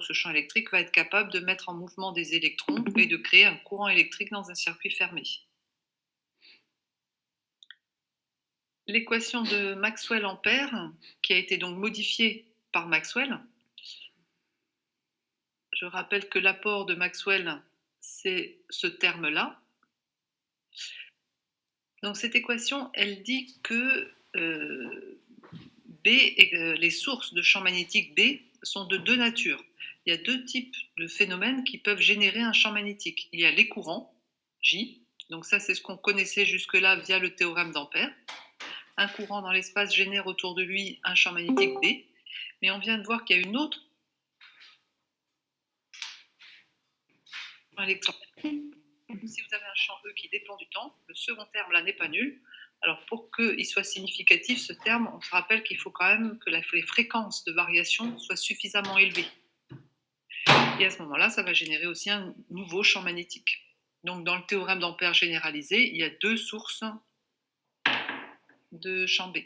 ce champ électrique va être capable de mettre en mouvement des électrons et de créer un courant électrique dans un circuit fermé. L'équation de Maxwell-Ampère, qui a été donc modifiée par Maxwell, je rappelle que l'apport de Maxwell, c'est ce terme-là. Donc cette équation, elle dit que les sources de champ magnétique B sont de deux natures. Il y a deux types de phénomènes qui peuvent générer un champ magnétique. Il y a les courants, J, donc ça c'est ce qu'on connaissait jusque-là via le théorème d'Ampère. Un courant dans l'espace génère autour de lui un champ magnétique B, mais on vient de voir qu'il y a une autre électron. Si vous avez un champ E qui dépend du temps, le second terme là n'est pas nul. Alors pour qu'il soit significatif ce terme, on se rappelle qu'il faut quand même que les fréquences de variation soient suffisamment élevées. Et à ce moment-là, ça va générer aussi un nouveau champ magnétique. Donc dans le théorème d'Ampère généralisé, il y a deux sources de champ B.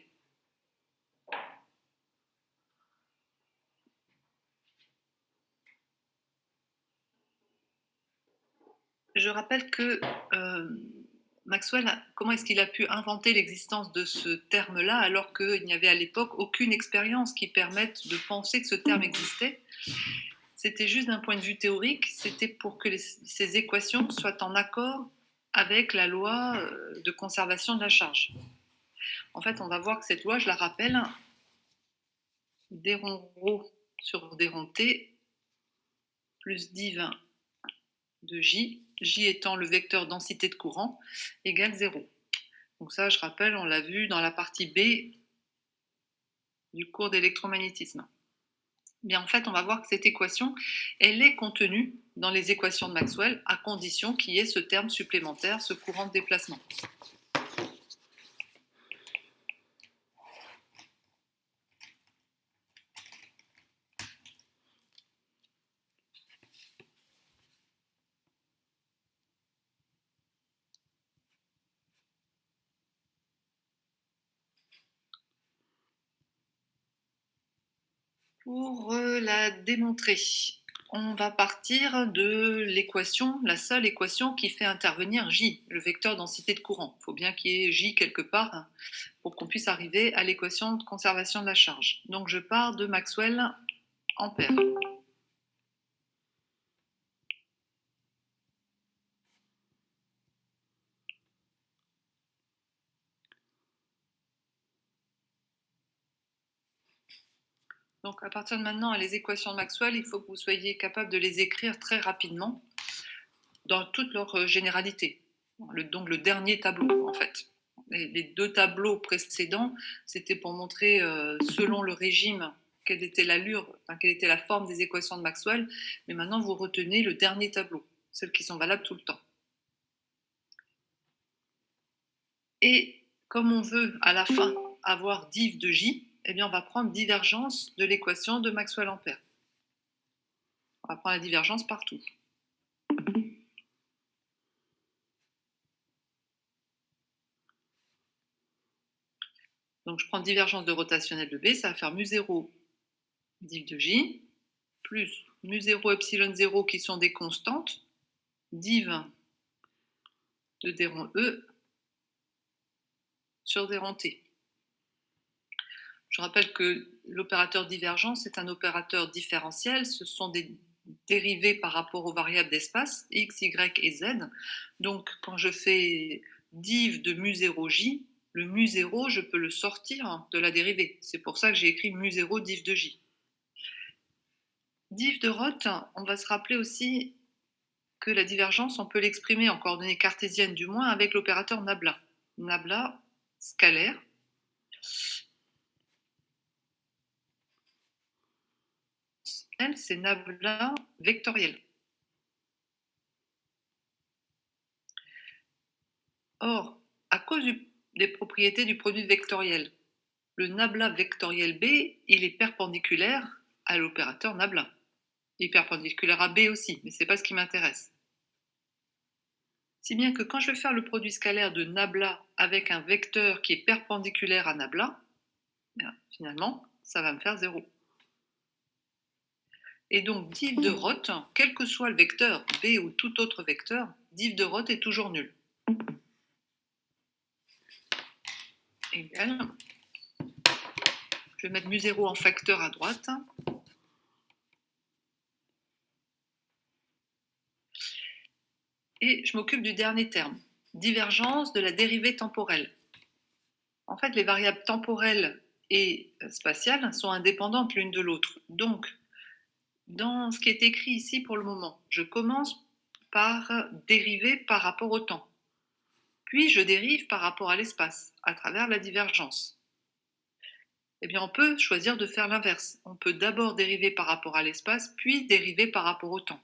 Je rappelle que Maxwell, comment est-ce qu'il a pu inventer l'existence de ce terme-là alors qu'il n'y avait à l'époque aucune expérience qui permette de penser que ce terme existait? C'était juste d'un point de vue théorique, c'était pour que ces équations soient en accord avec la loi de conservation de la charge. En fait, on va voir que cette loi, je la rappelle, d rond ρ sur d rond t plus div de J, J étant le vecteur densité de courant, égale 0. Donc ça, je rappelle, on l'a vu dans la partie B du cours d'électromagnétisme. Bien, en fait, on va voir que cette équation, elle est contenue dans les équations de Maxwell, à condition qu'il y ait ce terme supplémentaire, ce courant de déplacement. Pour la démontrer, on va partir de l'équation, la seule équation qui fait intervenir J, le vecteur densité de courant. Il faut bien qu'il y ait J quelque part pour qu'on puisse arriver à l'équation de conservation de la charge. Donc je pars de Maxwell Ampère. Donc à partir de maintenant, les équations de Maxwell, il faut que vous soyez capable de les écrire très rapidement dans toute leur généralité. Donc le dernier tableau, en fait. Les deux tableaux précédents, c'était pour montrer, selon le régime, quelle était l'allure, enfin, quelle était la forme des équations de Maxwell. Mais maintenant, vous retenez le dernier tableau, celles qui sont valables tout le temps. Et comme on veut, à la fin, avoir div de J, eh bien, on va prendre divergence de l'équation de Maxwell-Ampère. On va prendre la divergence partout. Donc je prends divergence de rotationnelle de B, ça va faire mu0 div de J, plus mu0 epsilon 0 qui sont des constantes, div de d rond E sur d rond T. Je rappelle que l'opérateur divergence est un opérateur différentiel, ce sont des dérivés par rapport aux variables d'espace, x, y et z. Donc quand je fais div de mu0j, le mu0, je peux le sortir de la dérivée. C'est pour ça que j'ai écrit mu0 div de j. Div de Roth, on va se rappeler aussi que la divergence, on peut l'exprimer en coordonnées cartésiennes du moins avec l'opérateur nabla. Nabla scalaire. Elle, c'est nabla vectoriel. Or, à cause des propriétés du produit vectoriel, le nabla vectoriel B, il est perpendiculaire à l'opérateur nabla. Il est perpendiculaire à B aussi, mais ce n'est pas ce qui m'intéresse. Si bien que quand je vais faire le produit scalaire de nabla avec un vecteur qui est perpendiculaire à nabla, finalement, ça va me faire 0. Et donc div de Roth, quel que soit le vecteur, B ou tout autre vecteur, div de Roth est toujours nul. Égal. Je vais mettre mu0 en facteur à droite. Et je m'occupe du dernier terme, divergence de la dérivée temporelle. En fait, les variables temporelles et spatiales sont indépendantes l'une de l'autre. Donc, dans ce qui est écrit ici pour le moment, je commence par dériver par rapport au temps. Puis je dérive par rapport à l'espace, à travers la divergence. Eh bien, on peut choisir de faire l'inverse. On peut d'abord dériver par rapport à l'espace, puis dériver par rapport au temps.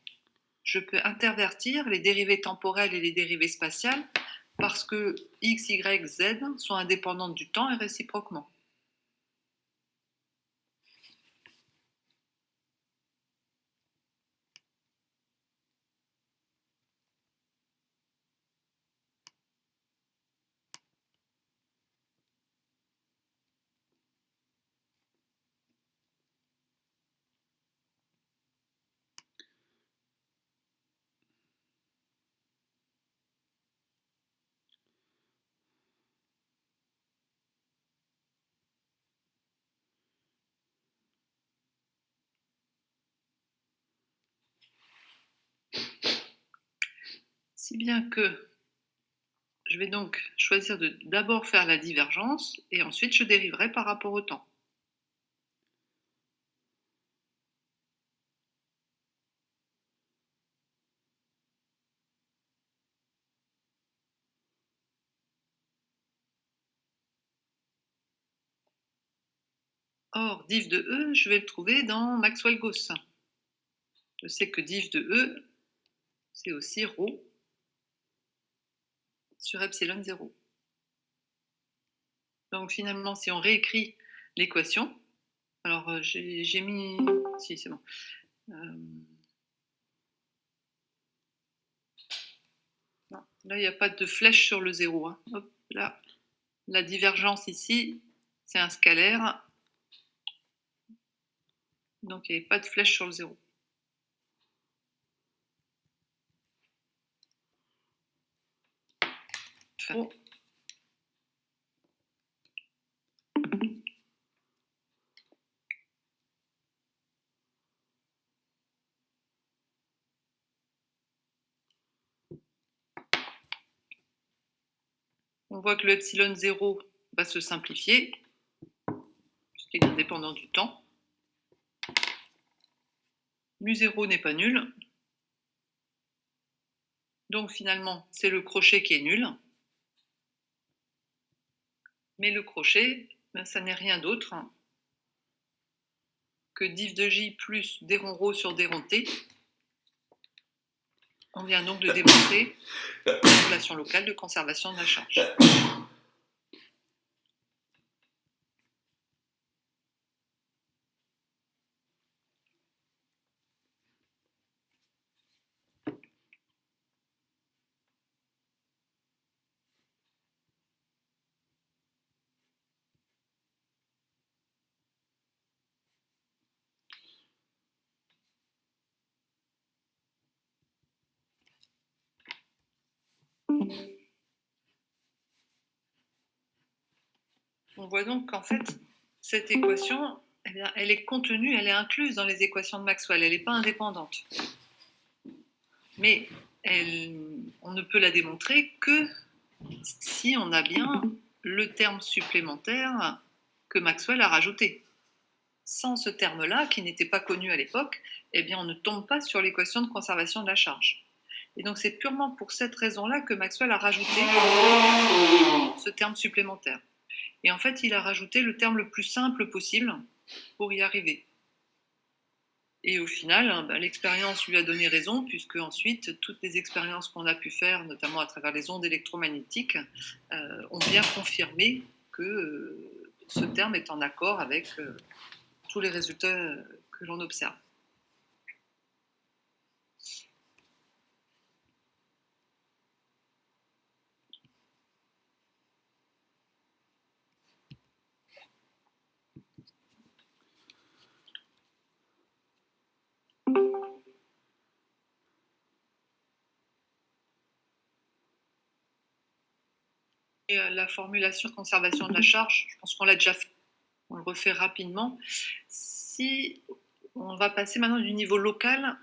Je peux intervertir les dérivées temporelles et les dérivées spatiales parce que x, y, z sont indépendantes du temps et réciproquement. Si bien que je vais donc choisir de d'abord faire la divergence et ensuite je dériverai par rapport au temps. Or, div de E, je vais le trouver dans Maxwell-Gauss. Je sais que div de E, c'est aussi ρ sur epsilon 0. Donc finalement, si on réécrit l'équation, alors j'ai mis... Si, c'est bon. Non, là, il n'y a pas de flèche sur le 0. Hein. Hop, là, la divergence ici, c'est un scalaire. Donc, il n'y a pas de flèche sur le 0. Enfin, on voit que le epsilon 0 va se simplifier, puisqu'il est indépendant du temps. Mu0 n'est pas nul. Donc finalement, c'est le crochet qui est nul. Mais le crochet, ça n'est rien d'autre que div de J plus d rond ρ sur d rond t. On vient donc de démontrer la relation locale de conservation de la charge. On voit donc qu'en fait, cette équation, eh bien, elle est contenue, elle est incluse dans les équations de Maxwell, elle n'est pas indépendante. Mais on ne peut la démontrer que si on a bien le terme supplémentaire que Maxwell a rajouté. Sans ce terme-là, qui n'était pas connu à l'époque, eh bien, on ne tombe pas sur l'équation de conservation de la charge. Et donc, c'est purement pour cette raison-là que Maxwell a rajouté ce terme supplémentaire. Et en fait, il a rajouté le terme le plus simple possible pour y arriver. Et au final, l'expérience lui a donné raison, puisque ensuite, toutes les expériences qu'on a pu faire, notamment à travers les ondes électromagnétiques, ont bien confirmé que ce terme est en accord avec tous les résultats que l'on observe. Et la formulation de conservation de la charge, je pense qu'on l'a déjà fait, on le refait rapidement. Si on va passer maintenant du niveau local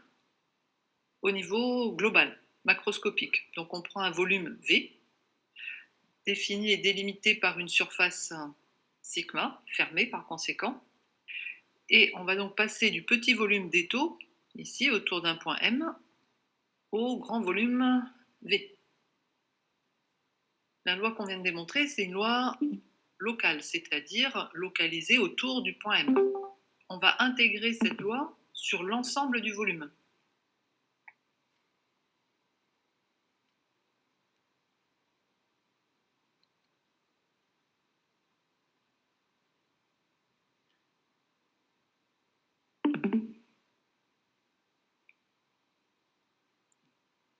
au niveau global, macroscopique. Donc on prend un volume V, défini et délimité par une surface sigma, fermée par conséquent. Et on va donc passer du petit volume d'étau, ici autour d'un point M, au grand volume V. La loi qu'on vient de démontrer, c'est une loi locale, c'est-à-dire localisée autour du point M. On va intégrer cette loi sur l'ensemble du volume.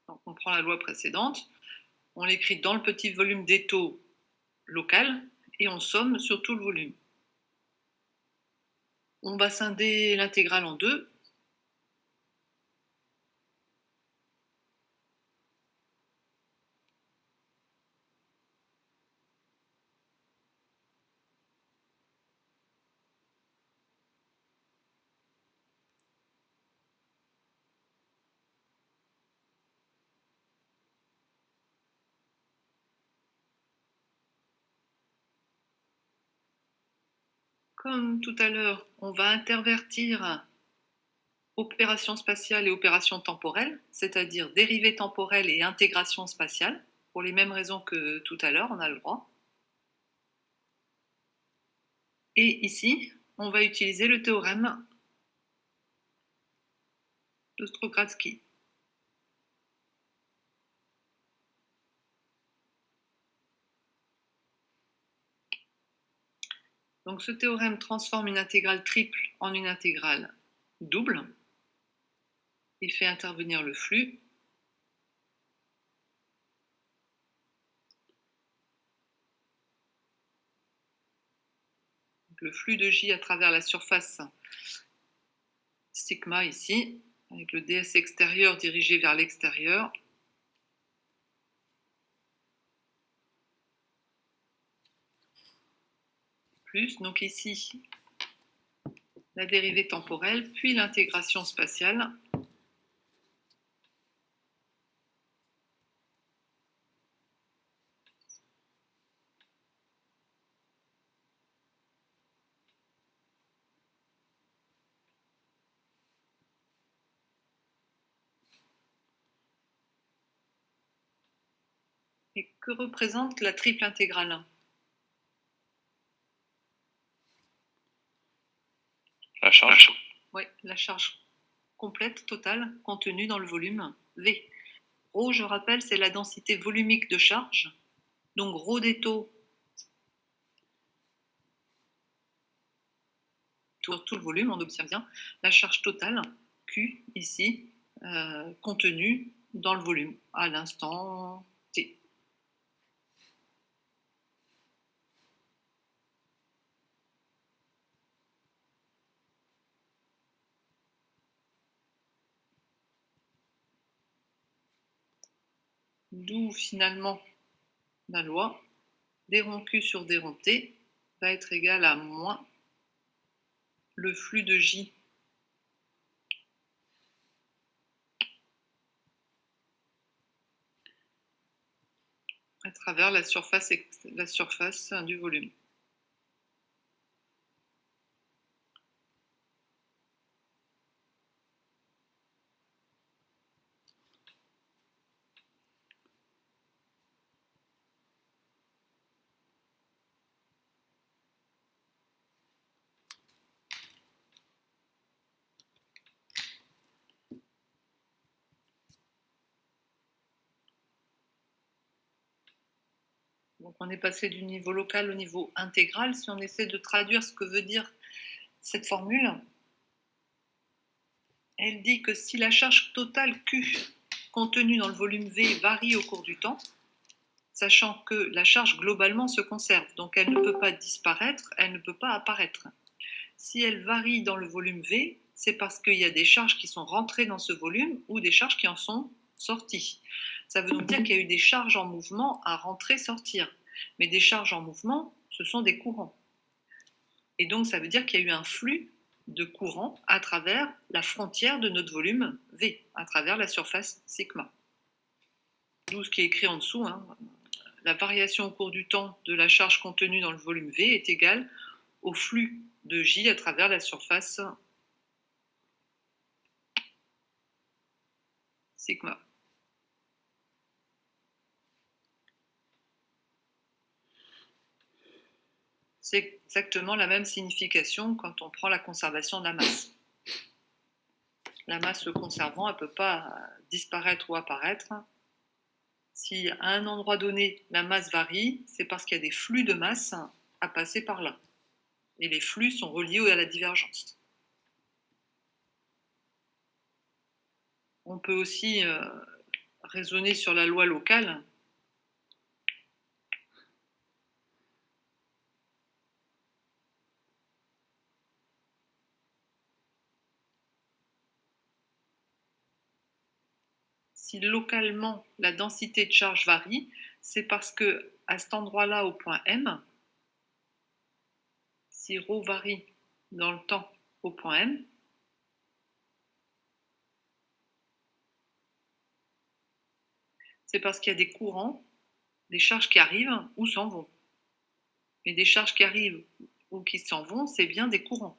Donc on prend la loi précédente, on l'écrit dans le petit volume d'étau local et on somme sur tout le volume. On va scinder l'intégrale en deux. Comme tout à l'heure, on va intervertir opération spatiale et opération temporelle, c'est-à-dire dérivée temporelle et intégration spatiale, pour les mêmes raisons que tout à l'heure, on a le droit. Et ici, on va utiliser le théorème de Strogatsky. Donc ce théorème transforme une intégrale triple en une intégrale double. Il fait intervenir le flux. Le flux de J à travers la surface sigma ici, avec le ds extérieur dirigé vers l'extérieur. Plus, donc ici, la dérivée temporelle, puis l'intégration spatiale. Et que représente la triple intégrale? La charge. Oui, la charge complète, totale, contenue dans le volume V. Rho, je rappelle, c'est la densité volumique de charge. Donc rho d'étau sur tout le volume, on obtient bien la charge totale, Q, ici, contenue dans le volume, à l'instant T. D'où finalement la loi d rond Q sur d rond T va être égal à moins le flux de J à travers la surface du volume. Donc on est passé du niveau local au niveau intégral. Si on essaie de traduire ce que veut dire cette formule, elle dit que si la charge totale Q contenue dans le volume V varie au cours du temps, sachant que la charge globalement se conserve, donc elle ne peut pas disparaître, elle ne peut pas apparaître. Si elle varie dans le volume V, c'est parce qu'il y a des charges qui sont rentrées dans ce volume ou des charges qui en sont sorties. Ça veut donc dire qu'il y a eu des charges en mouvement à rentrer-sortir. Mais des charges en mouvement, ce sont des courants. Et donc, ça veut dire qu'il y a eu un flux de courant à travers la frontière de notre volume V, à travers la surface sigma. D'où ce qui est écrit en dessous, hein, la variation au cours du temps de la charge contenue dans le volume V est égale au flux de J à travers la surface sigma. C'est exactement la même signification quand on prend la conservation de la masse. La masse se conservant, elle ne peut pas disparaître ou apparaître. Si à un endroit donné, la masse varie, c'est parce qu'il y a des flux de masse à passer par là. Et les flux sont reliés à la divergence. On peut aussi raisonner sur la loi locale. Si localement la densité de charge varie, c'est parce que à cet endroit-là, au point M, si ρ varie dans le temps au point M, c'est parce qu'il y a des courants, des charges qui arrivent ou s'en vont. Mais des charges qui arrivent ou qui s'en vont, c'est bien des courants.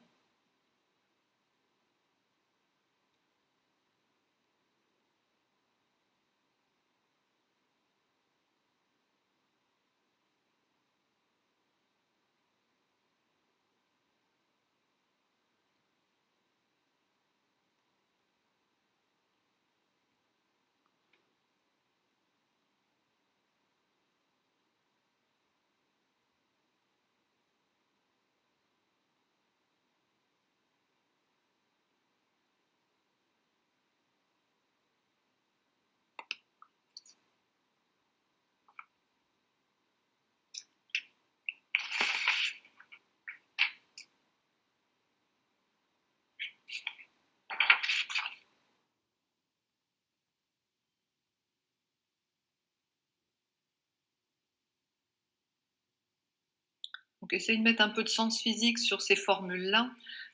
Donc essayez de mettre un peu de sens physique sur ces formules-là,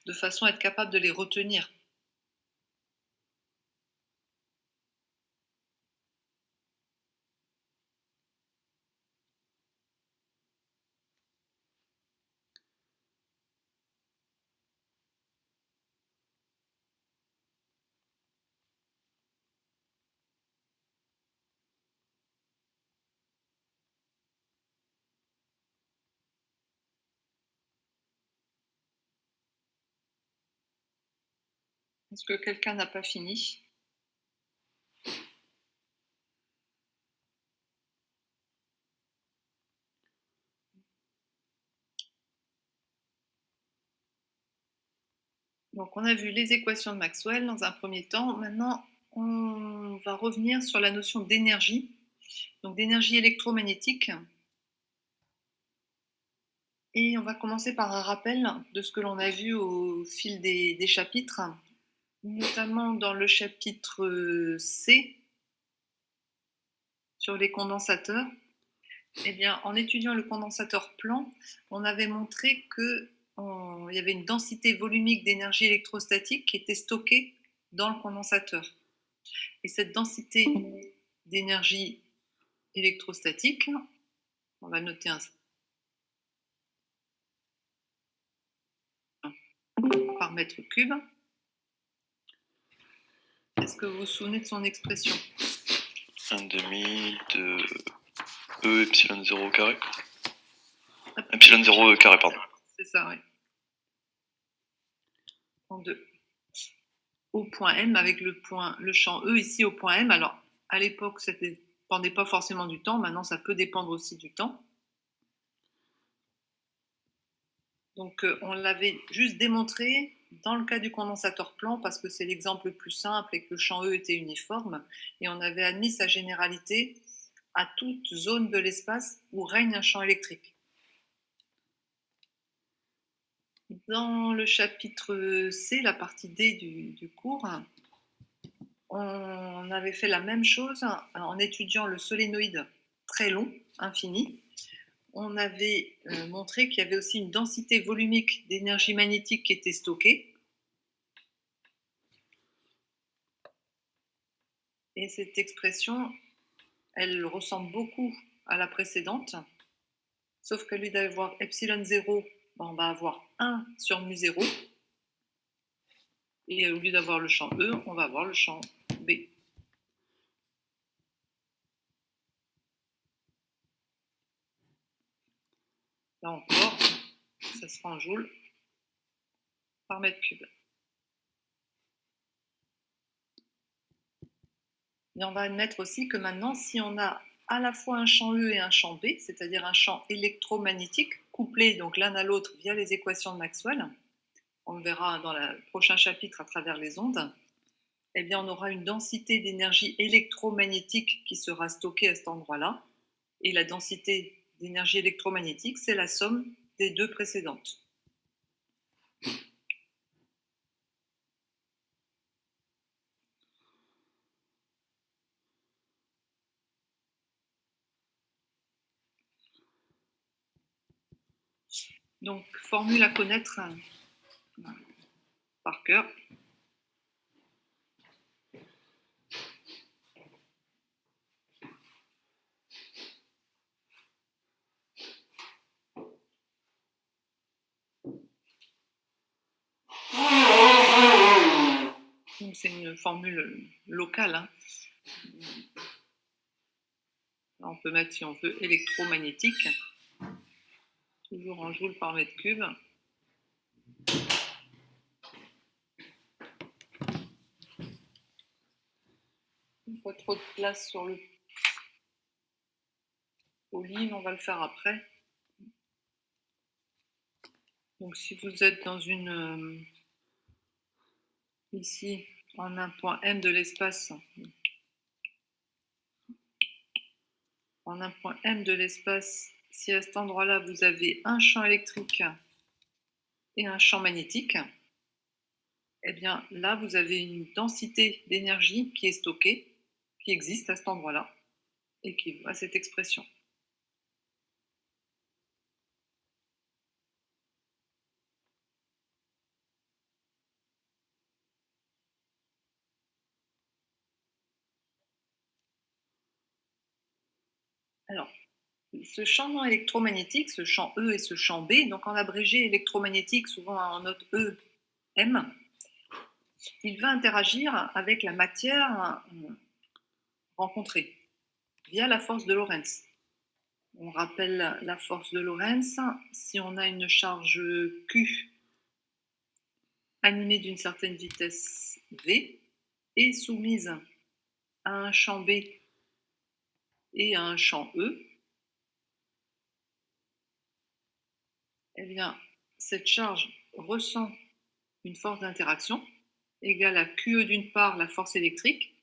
de façon à être capable de les retenir. Est-ce que quelqu'un n'a pas fini? Donc on a vu les équations de Maxwell dans un premier temps. Maintenant, on va revenir sur la notion d'énergie, donc d'énergie électromagnétique. Et on va commencer par un rappel de ce que l'on a vu au fil des chapitres, notamment dans le chapitre C sur les condensateurs. Eh bien, en étudiant le condensateur plan, on avait montré qu'il y avait une densité volumique d'énergie électrostatique qui était stockée dans le condensateur. Et cette densité d'énergie électrostatique, on va noter un par mètre cube. Est-ce que vous vous souvenez de son expression? 1/2 de E epsilon 0 au carré. Epsilon 0 carré, pardon. C'est ça, oui. En 2. Au point M avec le champ E ici au point M. Alors, à l'époque, ça ne dépendait pas forcément du temps. Maintenant, ça peut dépendre aussi du temps. Donc, on l'avait juste démontré dans le cas du condensateur plan parce que c'est l'exemple le plus simple et que le champ E était uniforme. Et on avait admis sa généralité à toute zone de l'espace où règne un champ électrique. Dans le chapitre C, la partie D du cours, on avait fait la même chose en étudiant le solénoïde très long, infini. On avait montré qu'il y avait aussi une densité volumique d'énergie magnétique qui était stockée. Et cette expression, elle ressemble beaucoup à la précédente, sauf qu'au lieu d'avoir epsilon 0, on va avoir 1 sur mu 0. Et au lieu d'avoir le champ E, on va avoir le champ B. Là encore, ça sera en joules par mètre cube. Et on va admettre aussi que maintenant, si on a à la fois un champ E et un champ B, c'est-à-dire un champ électromagnétique, couplés donc l'un à l'autre via les équations de Maxwell, on le verra dans le prochain chapitre à travers les ondes, eh bien on aura une densité d'énergie électromagnétique qui sera stockée à cet endroit-là. Et la densité d'énergie électromagnétique, c'est la somme des deux précédentes. Donc, formule à connaître par cœur. C'est une formule locale. Hein. On peut mettre, si on veut, électromagnétique, toujours en joules par mètre cube. Pas trop de place sur le pauline, on va le faire après. Donc si vous êtes dans une ici en un point M de l'espace, en un point M de l'espace, si à cet endroit-là vous avez un champ électrique et un champ magnétique, eh bien là vous avez une densité d'énergie qui est stockée, qui existe à cet endroit-là et qui a cette expression. Alors, ce champ électromagnétique, ce champ E et ce champ B, donc en abrégé électromagnétique, souvent en note E, M, il va interagir avec la matière rencontrée via la force de Lorentz. On rappelle la force de Lorentz, si on a une charge Q animée d'une certaine vitesse V et soumise à un champ B et à un champ E, eh bien, cette charge ressent une force d'interaction égale à QE d'une part, la force électrique,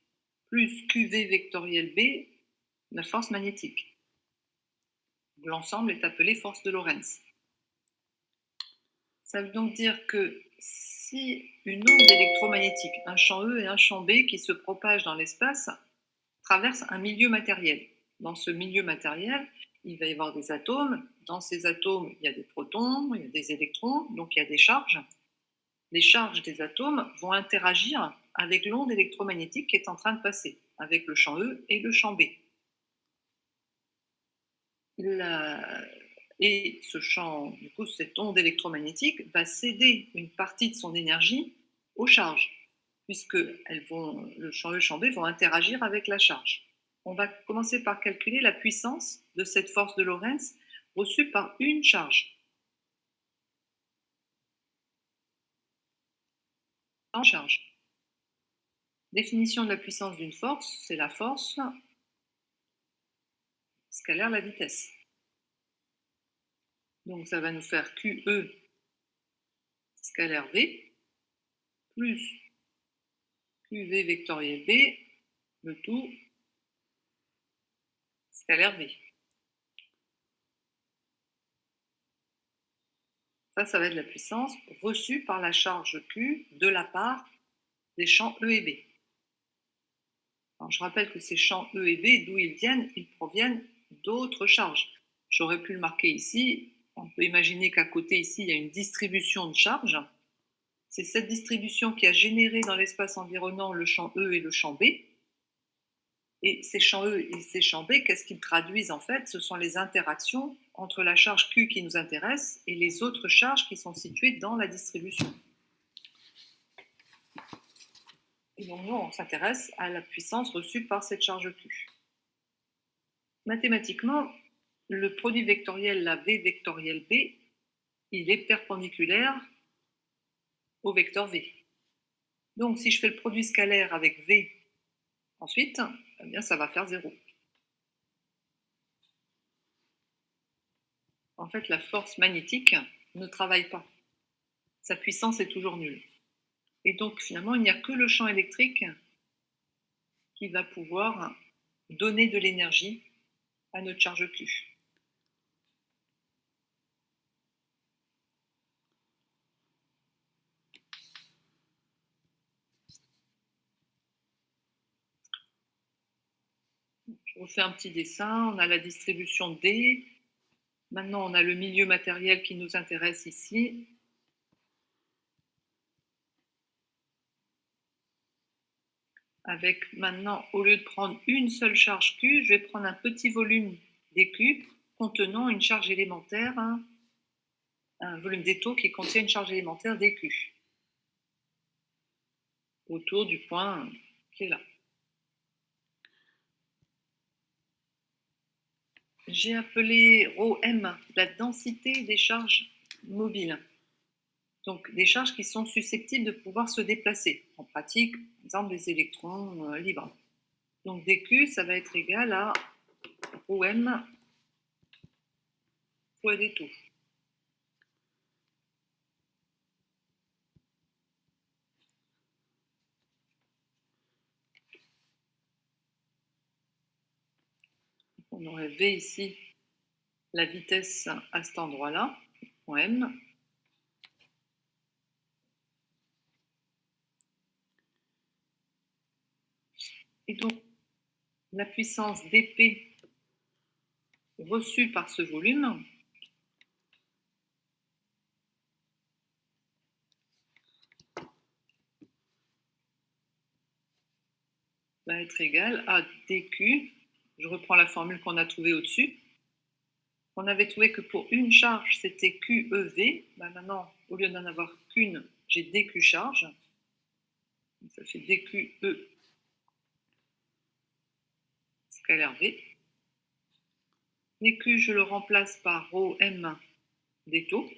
plus QV vectoriel B, la force magnétique. L'ensemble est appelé force de Lorentz. Ça veut donc dire que si une onde électromagnétique, un champ E et un champ B qui se propagent dans l'espace, traverse un milieu matériel. Dans ce milieu matériel, il va y avoir des atomes. Dans ces atomes, il y a des protons, il y a des électrons, donc il y a des charges. Les charges des atomes vont interagir avec l'onde électromagnétique qui est en train de passer, avec le champ E et le champ B. Et ce champ, du coup, cette onde électromagnétique va céder une partie de son énergie aux charges, puisque le champ E et le champ B vont interagir avec la charge. On va commencer par calculer la puissance de cette force de Lorentz reçue par une charge. En charge. Définition de la puissance d'une force, c'est la force scalaire la vitesse. Donc ça va nous faire QE scalaire V plus QV vectoriel B, le tout scalaire V. Ça va être la puissance reçue par la charge Q de la part des champs E et B. Alors, je rappelle que ces champs E et B, d'où ils viennent? Ils proviennent d'autres charges. J'aurais pu le marquer ici. On peut imaginer qu'à côté, ici, il y a une distribution de charges. C'est cette distribution qui a généré dans l'espace environnant le champ E et le champ B. Et ces champs E et ces champs B, qu'est-ce qu'ils traduisent en fait? Ce sont les interactions entre la charge Q qui nous intéresse et les autres charges qui sont situées dans la distribution. Et donc nous, on s'intéresse à la puissance reçue par cette charge Q. Mathématiquement, le produit vectoriel, la V vectoriel B, il est perpendiculaire au vecteur V. Donc si je fais le produit scalaire avec V ensuite, eh bien, ça va faire 0. En fait, la force magnétique ne travaille pas. Sa puissance est toujours nulle. Et donc, finalement, il n'y a que le champ électrique qui va pouvoir donner de l'énergie à notre charge Q. Je refais un petit dessin. On a la distribution D. Maintenant, on a le milieu matériel qui nous intéresse ici. Avec maintenant, au lieu de prendre une seule charge Q, je vais prendre un petit volume dQ contenant une charge élémentaire, un volume d'étau qui contient une charge élémentaire dQ, autour du point qui est là. J'ai appelé ρm la densité des charges mobiles. Donc des charges qui sont susceptibles de pouvoir se déplacer. En pratique, par exemple des électrons libres. Donc dQ, ça va être égal à ρm fois d taux. On aurait V ici, la vitesse à cet endroit-là, point M. Et donc, la puissance dP reçue par ce volume va être égale à dQ. Je reprends la formule qu'on a trouvée au-dessus. On avait trouvé que pour une charge, c'était QEV. Ben maintenant, au lieu d'en avoir qu'une, j'ai dQ charge. Donc ça fait dQE scalaire V. dQ, je le remplace par ρm des taux.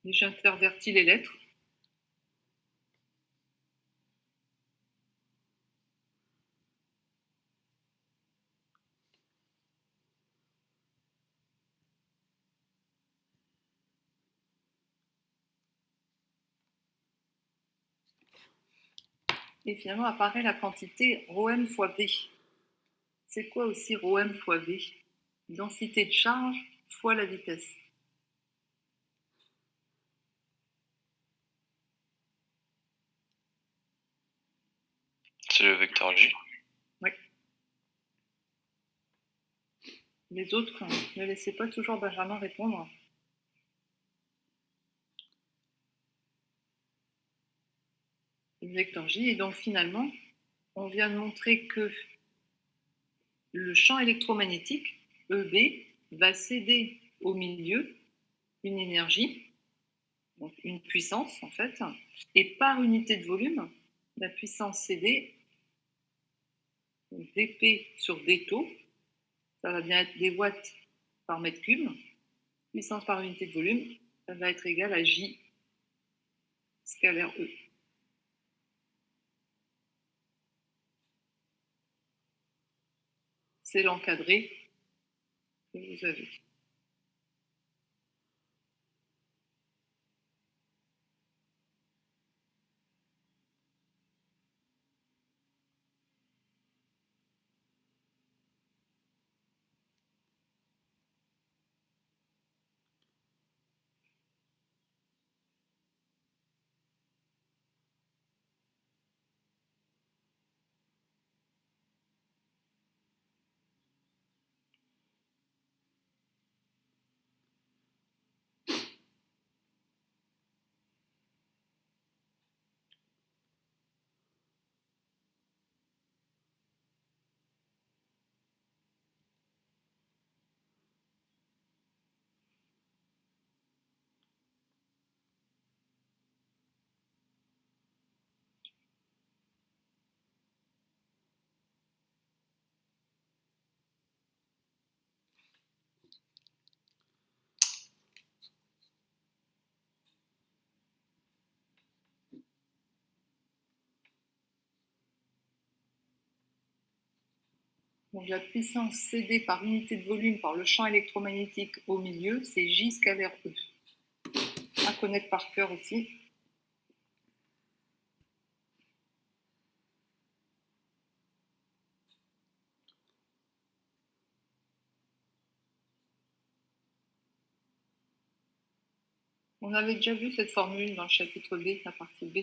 Et j'intervertis les lettres. Et finalement apparaît la quantité ρm fois V. C'est quoi aussi ρm fois V? Densité de charge fois la vitesse. C'est le vecteur J. Oui. Les autres, ne laissez pas toujours Benjamin répondre. Le vecteur J. Et donc finalement, on vient de montrer que le champ électromagnétique, EB, va céder au milieu une énergie, donc une puissance en fait, et par unité de volume, la puissance cédée, dP sur d taux, ça va bien être des watts par mètre cube, puissance par unité de volume, ça va être égal à J scalaire E. C'est l'encadré que vous avez. Donc la puissance cédée par unité de volume par le champ électromagnétique au milieu, c'est J scalaire E. À connaître par cœur aussi. On avait déjà vu cette formule dans le chapitre B, la partie B.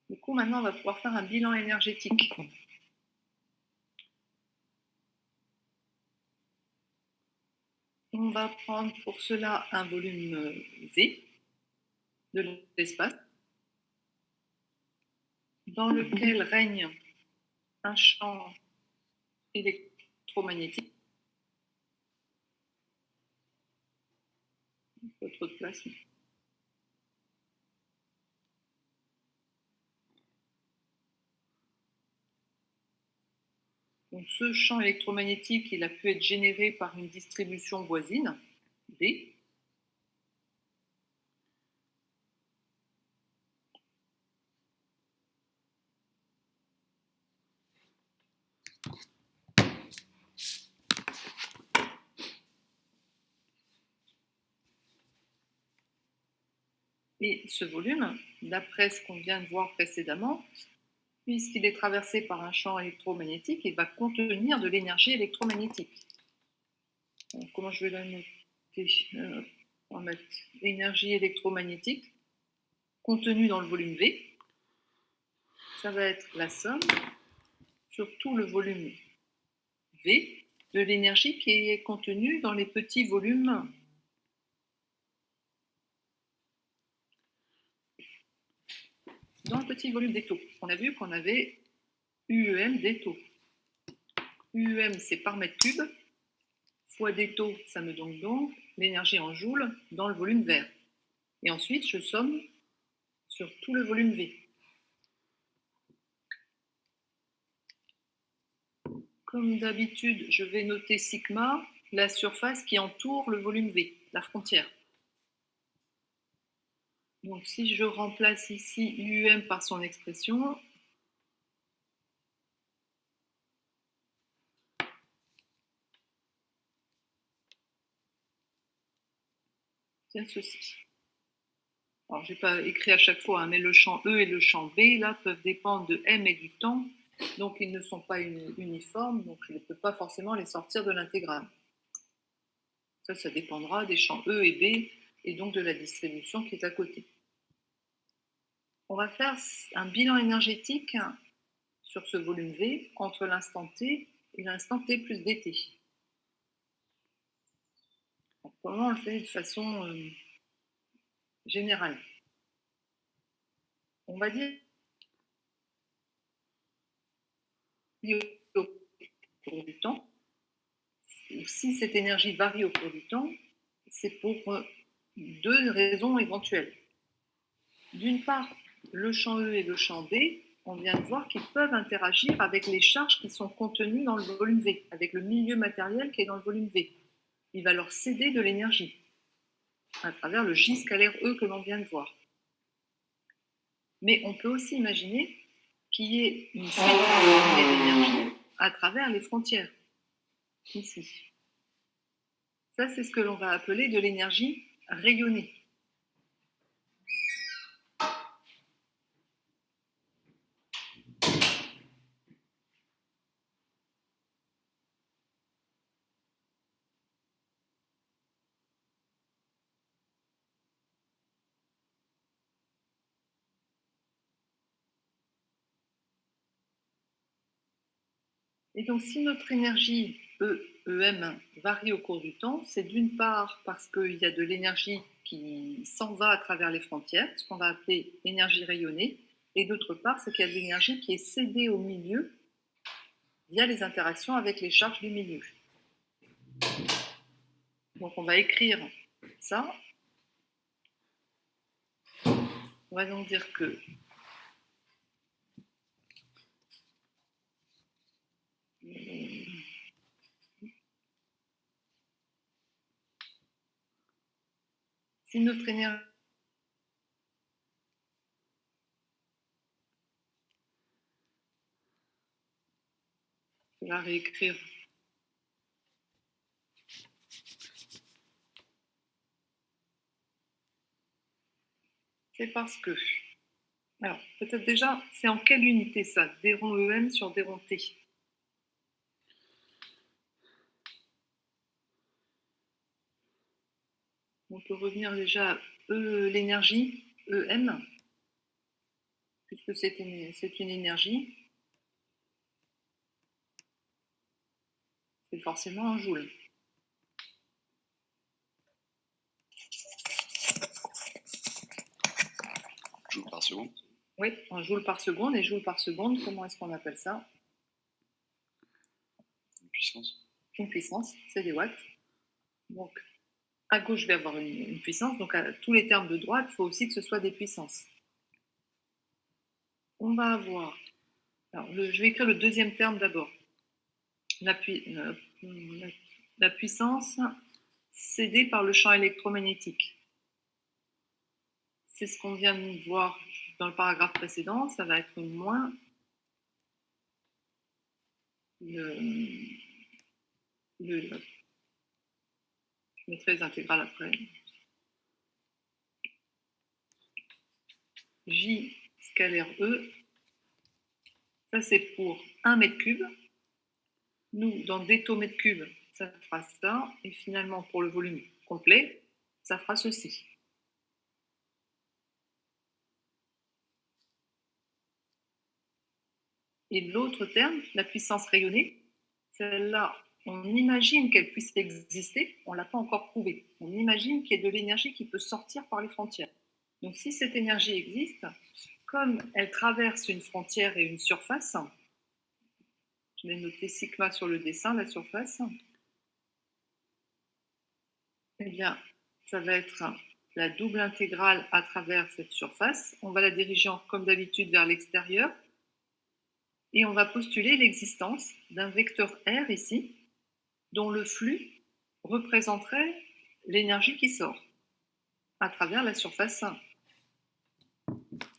Du coup, maintenant, on va pouvoir faire un bilan énergétique. On va prendre pour cela un volume V de l'espace dans lequel règne un champ électromagnétique. Pas trop de place. Donc, ce champ électromagnétique, il a pu être généré par une distribution voisine, D. Et ce volume, d'après ce qu'on vient de voir précédemment, puisqu'il est traversé par un champ électromagnétique, il va contenir de l'énergie électromagnétique. Donc, comment je vais la noter? On va mettre énergie électromagnétique contenue dans le volume V. Ça va être la somme sur tout le volume V de l'énergie qui est contenue dans les petits volumes dans le petit volume des taux. On a vu qu'on avait UEM des taux. UEM, c'est par mètre cube, fois des taux, ça me donne donc l'énergie en joules dans le volume vert. Et ensuite, je somme sur tout le volume V. Comme d'habitude, je vais noter sigma, la surface qui entoure le volume V, la frontière. Donc si je remplace ici UM par son expression, c'est ceci. Alors je n'ai pas écrit à chaque fois, hein, mais le champ E et le champ B là peuvent dépendre de M et du temps, donc ils ne sont pas uniformes, donc je ne peux pas forcément les sortir de l'intégrale. Ça dépendra des champs E et B et donc de la distribution qui est à côté. On va faire un bilan énergétique sur ce volume V entre l'instant T et l'instant T plus dt. Donc, comment on le fait de façon générale? On va dire au cours du temps. Si cette énergie varie au cours du temps, c'est pour deux raisons éventuelles. D'une part, le champ E et le champ B, on vient de voir qu'ils peuvent interagir avec les charges qui sont contenues dans le volume V, avec le milieu matériel qui est dans le volume V. Il va leur céder de l'énergie à travers le J scalaire E que l'on vient de voir. Mais on peut aussi imaginer qu'il y ait une fuite d'énergie à travers les frontières, ici. Ça, c'est ce que l'on va appeler de l'énergie rayonnée. Et donc, si notre énergie EM varie au cours du temps, c'est d'une part parce qu'il y a de l'énergie qui s'en va à travers les frontières, ce qu'on va appeler énergie rayonnée, et d'autre part, c'est qu'il y a de l'énergie qui est cédée au milieu via les interactions avec les charges du milieu. Donc, on va écrire ça. On va donc dire que si notre énergie je vais la réécrire. C'est parce que, alors peut-être déjà, c'est en quelle unité ça? D rond EM sur D rond T. On peut revenir déjà à l'énergie, EM, puisque c'est une énergie. C'est forcément un joule. Joule par seconde. Oui, un joule par seconde. Et joule par seconde, comment est-ce qu'on appelle ça? Une puissance. Une puissance, c'est des watts. Donc, à gauche, je vais avoir une puissance. Donc, à tous les termes de droite, il faut aussi que ce soit des puissances. On va avoir... Alors, je vais écrire le deuxième terme d'abord. La puissance cédée par le champ électromagnétique. C'est ce qu'on vient de voir dans le paragraphe précédent. Ça va être moins je mettrai les intégrales après. J scalaire E, ça c'est pour 1 mètre cube. Nous, dans d'étau mètre cube, ça fera ça. Et finalement, pour le volume complet, ça fera ceci. Et l'autre terme, la puissance rayonnée, celle-là, on imagine qu'elle puisse exister, on ne l'a pas encore prouvé. On imagine qu'il y ait de l'énergie qui peut sortir par les frontières. Donc si cette énergie existe, comme elle traverse une frontière et une surface, je vais noter sigma sur le dessin, la surface, eh bien, ça va être la double intégrale à travers cette surface. On va la diriger comme d'habitude vers l'extérieur. Et on va postuler l'existence d'un vecteur R ici, dont le flux représenterait l'énergie qui sort à travers la surface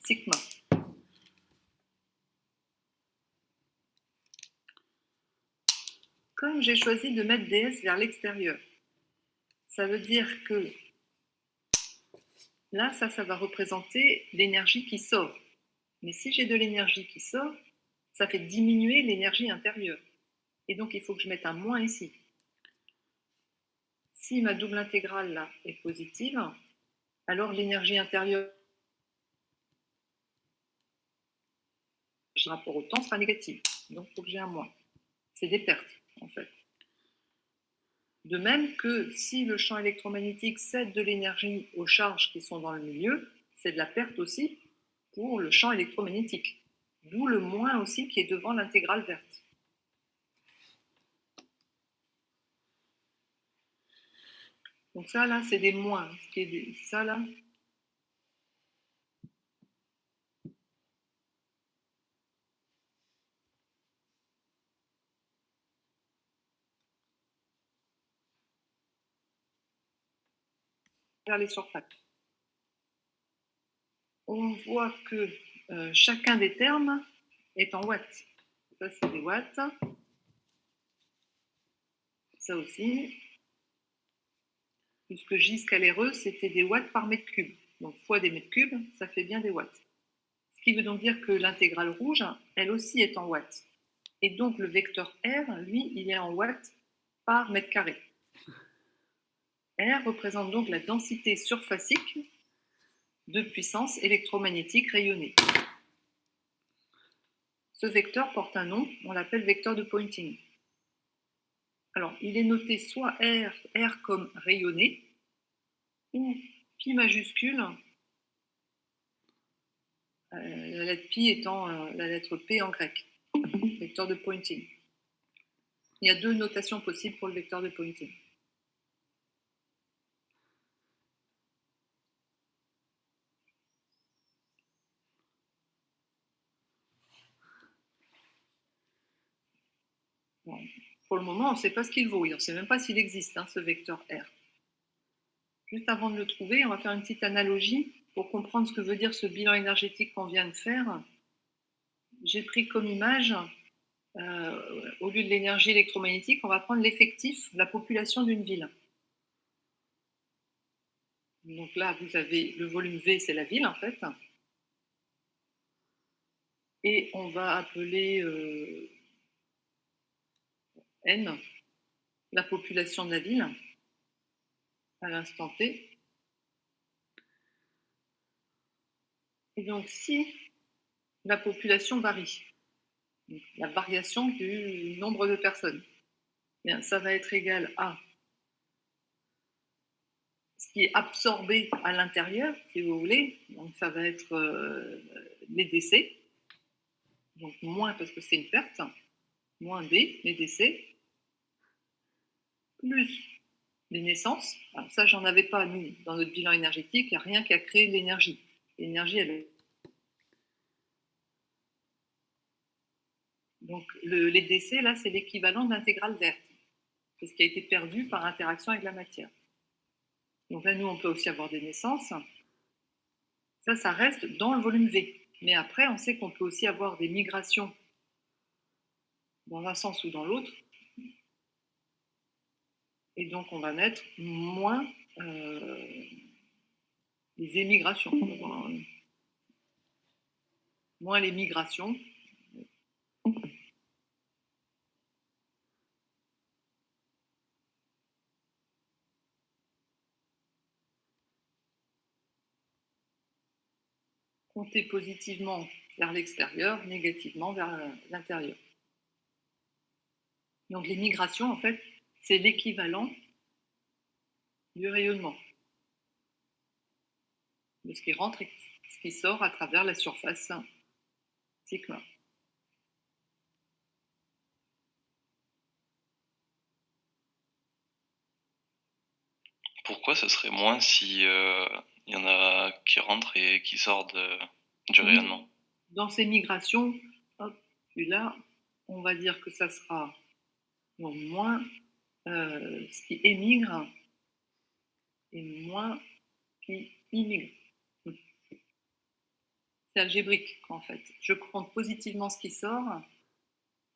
sigma. Comme j'ai choisi de mettre ds vers l'extérieur, ça veut dire que là, ça va représenter l'énergie qui sort. Mais si j'ai de l'énergie qui sort, ça fait diminuer l'énergie intérieure. Et donc, il faut que je mette un moins ici. Si ma double intégrale là est positive, alors l'énergie intérieure par rapport au temps sera négative. Donc, il faut que j'ai un moins. C'est des pertes, en fait. De même que si le champ électromagnétique cède de l'énergie aux charges qui sont dans le milieu, c'est de la perte aussi pour le champ électromagnétique. D'où le moins aussi qui est devant l'intégrale verte. Donc ça, là, c'est des moins. Ce qui est ça, là, vers les surfaces. On voit que chacun des termes est en watts. Ça, c'est des watts. Ça aussi. Puisque J scalaire E, c'était des watts par mètre cube. Donc, fois des mètres cubes, ça fait bien des watts. Ce qui veut donc dire que l'intégrale rouge, elle aussi est en watts. Et donc, le vecteur R, lui, il est en watts par mètre carré. R représente donc la densité surfacique de puissance électromagnétique rayonnée. Ce vecteur porte un nom, on l'appelle vecteur de Poynting. Alors, il est noté soit R comme rayonné, ou pi majuscule, la lettre pi étant la lettre P en grec, vecteur de Poynting. Il y a deux notations possibles pour le vecteur de Poynting. Bon, pour le moment, on ne sait pas ce qu'il vaut, on ne sait même pas s'il existe, ce vecteur R. Juste avant de le trouver, on va faire une petite analogie pour comprendre ce que veut dire ce bilan énergétique qu'on vient de faire. J'ai pris comme image, au lieu de l'énergie électromagnétique, on va prendre l'effectif, la population d'une ville. Donc là, vous avez le volume V, c'est la ville en fait. Et on va appeler N, la population de la ville, à l'instant T. Et donc si la population varie, donc la variation du nombre de personnes, bien, ça va être égal à ce qui est absorbé à l'intérieur, si vous voulez, donc ça va être les décès, donc moins parce que c'est une perte, moins D, les décès, plus les naissances. Alors ça, j'en avais pas, nous, dans notre bilan énergétique, il n'y a rien qui a créé l'énergie. L'énergie, elle est... Donc les décès, là, c'est l'équivalent de l'intégrale verte. C'est ce qui a été perdu par interaction avec la matière. Donc là, nous, on peut aussi avoir des naissances. Ça reste dans le volume V. Mais après, on sait qu'on peut aussi avoir des migrations dans un sens ou dans l'autre. Et donc, on va mettre moins les émigrations, moins les migrations. Compter positivement vers l'extérieur, négativement vers l'intérieur. Donc les migrations, en fait, c'est l'équivalent du rayonnement, de ce qui rentre et ce qui sort à travers la surface sigma. Pourquoi ça serait moins si y en a qui rentrent et qui sortent du rayonnement? Dans ces migrations, hop, puis là, on va dire que ça sera donc moins ce qui émigre et moins qui immigre. C'est algébrique, en fait. Je compte positivement ce qui sort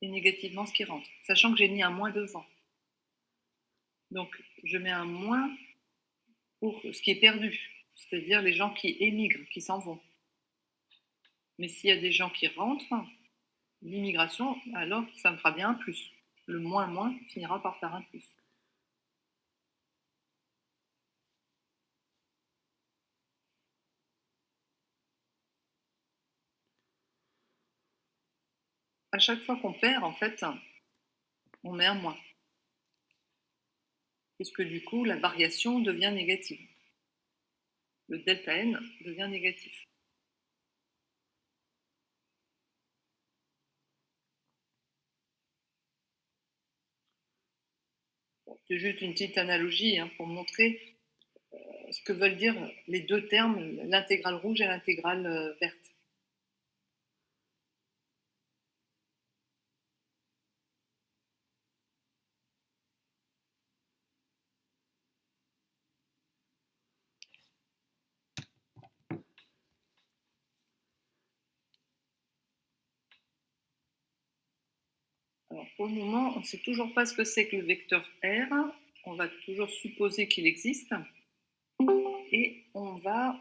et négativement ce qui rentre, sachant que j'ai mis un moins devant. Donc, je mets un moins pour ce qui est perdu, c'est-à-dire les gens qui émigrent, qui s'en vont. Mais s'il y a des gens qui rentrent, l'immigration, alors ça me fera bien un plus. Le moins finira par faire un plus. À chaque fois qu'on perd, en fait, on met un moins. Puisque du coup, la variation devient négative. Le delta n devient négatif. C'est juste une petite analogie pour montrer ce que veulent dire les deux termes, l'intégrale rouge et l'intégrale verte. Alors, pour le moment, on ne sait toujours pas ce que c'est que le vecteur R. On va toujours supposer qu'il existe. Et on va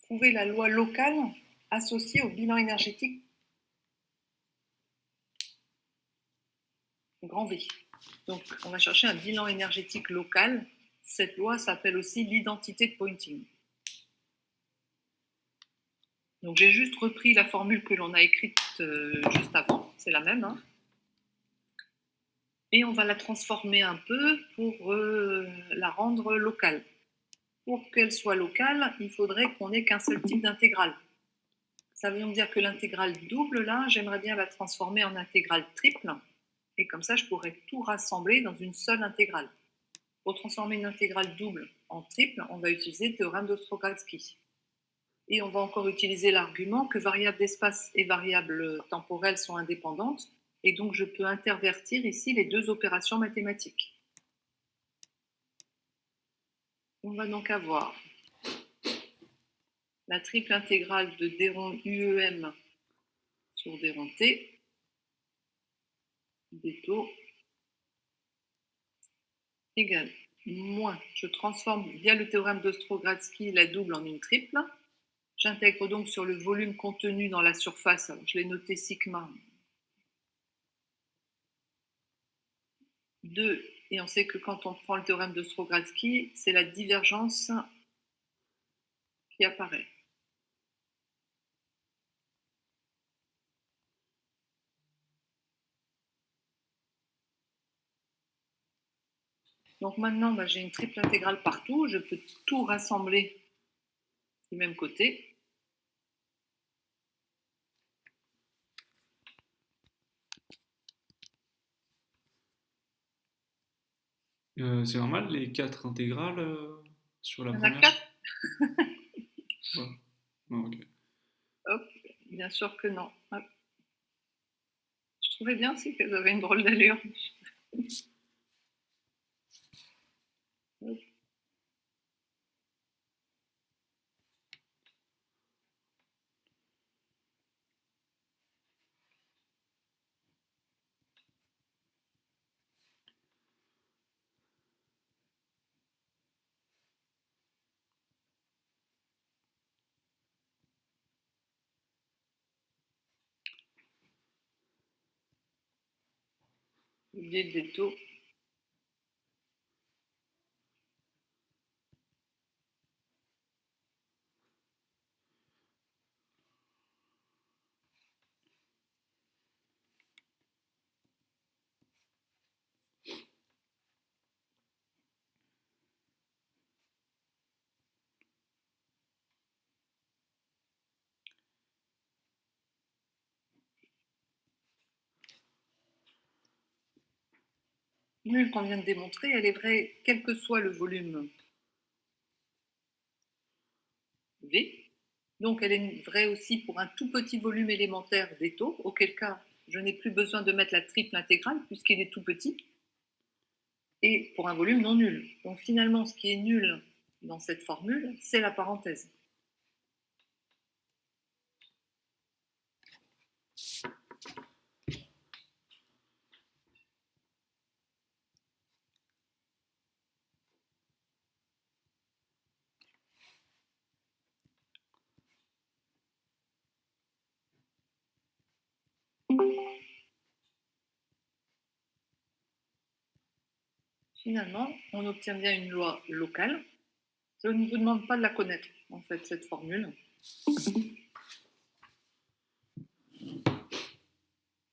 trouver la loi locale associée au bilan énergétique grand V. Donc, on va chercher un bilan énergétique local. Cette loi s'appelle aussi l'identité de Poynting. Donc j'ai juste repris la formule que l'on a écrite juste avant, c'est la même. Hein. Et on va la transformer un peu pour la rendre locale. Pour qu'elle soit locale, il faudrait qu'on ait qu'un seul type d'intégrale. Ça veut donc dire que l'intégrale double, là, j'aimerais bien la transformer en intégrale triple. Et comme ça, je pourrais tout rassembler dans une seule intégrale. Pour transformer une intégrale double en triple, on va utiliser le théorème d'Ostrogradski. Et on va encore utiliser l'argument que variables d'espace et variables temporelles sont indépendantes. Et donc, je peux intervertir ici les deux opérations mathématiques. On va donc avoir la triple intégrale de d rond UEM sur d rond T, d taux, égale moins, je transforme via le théorème d'Ostrogradski la double en une triple. J'intègre donc sur le volume contenu dans la surface, alors je l'ai noté sigma, 2, et on sait que quand on prend le théorème de Strogatsky, c'est la divergence qui apparaît. Donc maintenant, j'ai une triple intégrale partout, je peux tout rassembler du même côté. C'est normal les 4 intégrales sur la Il y en a première? 4. Ouais. Non, ok. Hop, bien sûr que non. Hop. Je trouvais bien aussi qu'elles avaient une drôle d'allure. Hop. Oublier des taux. Nul qu'on vient de démontrer, elle est vraie quel que soit le volume V. Donc elle est vraie aussi pour un tout petit volume élémentaire des taux, auquel cas je n'ai plus besoin de mettre la triple intégrale puisqu'il est tout petit, et pour un volume non nul. Donc finalement, ce qui est nul dans cette formule, c'est la parenthèse. Finalement, on obtient bien une loi locale. Je ne vous demande pas de la connaître, en fait, cette formule.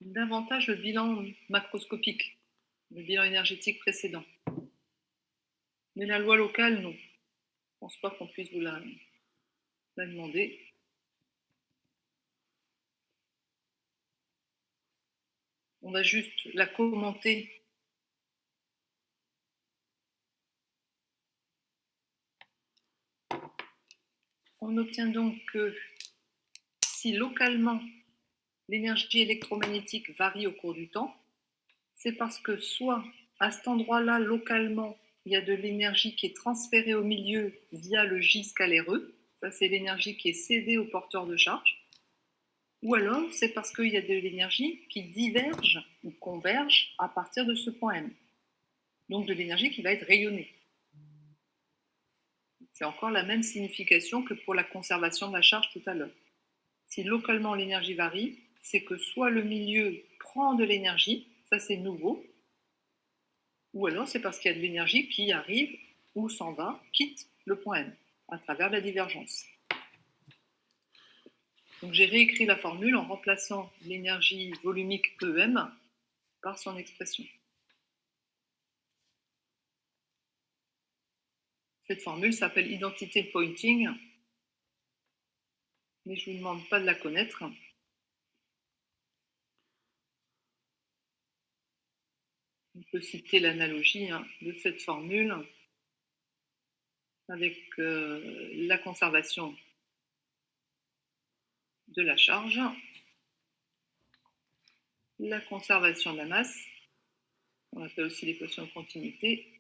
Davantage le bilan macroscopique, le bilan énergétique précédent. Mais la loi locale, non. Je ne pense pas qu'on puisse vous la demander. On va juste la commenter. On obtient donc que si localement l'énergie électromagnétique varie au cours du temps, c'est parce que soit à cet endroit-là, localement, il y a de l'énergie qui est transférée au milieu via le J scalaire E, ça c'est l'énergie qui est cédée au porteur de charge, ou alors c'est parce qu'il y a de l'énergie qui diverge ou converge à partir de ce point M, donc de l'énergie qui va être rayonnée. C'est encore la même signification que pour la conservation de la charge tout à l'heure. Si localement l'énergie varie, c'est que soit le milieu prend de l'énergie, ça c'est nouveau, ou alors c'est parce qu'il y a de l'énergie qui arrive ou s'en va, quitte le point M, à travers la divergence. Donc j'ai réécrit la formule en remplaçant l'énergie volumique EM par son expression. Cette formule s'appelle identité de Poynting, mais je ne vous demande pas de la connaître. On peut citer l'analogie de cette formule avec la conservation de la charge, la conservation de la masse, on appelle aussi l'équation de continuité,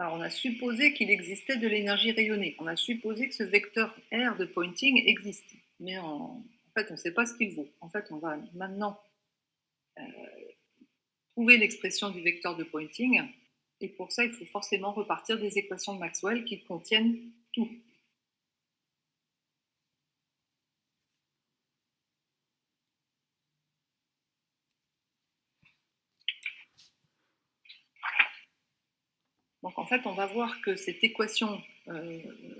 alors on a supposé qu'il existait de l'énergie rayonnée, on a supposé que ce vecteur R de Poynting existe, mais en fait on ne sait pas ce qu'il vaut. En fait on va maintenant trouver l'expression du vecteur de Poynting, et pour ça il faut forcément repartir des équations de Maxwell qui contiennent tout. Donc en fait, on va voir que cette équation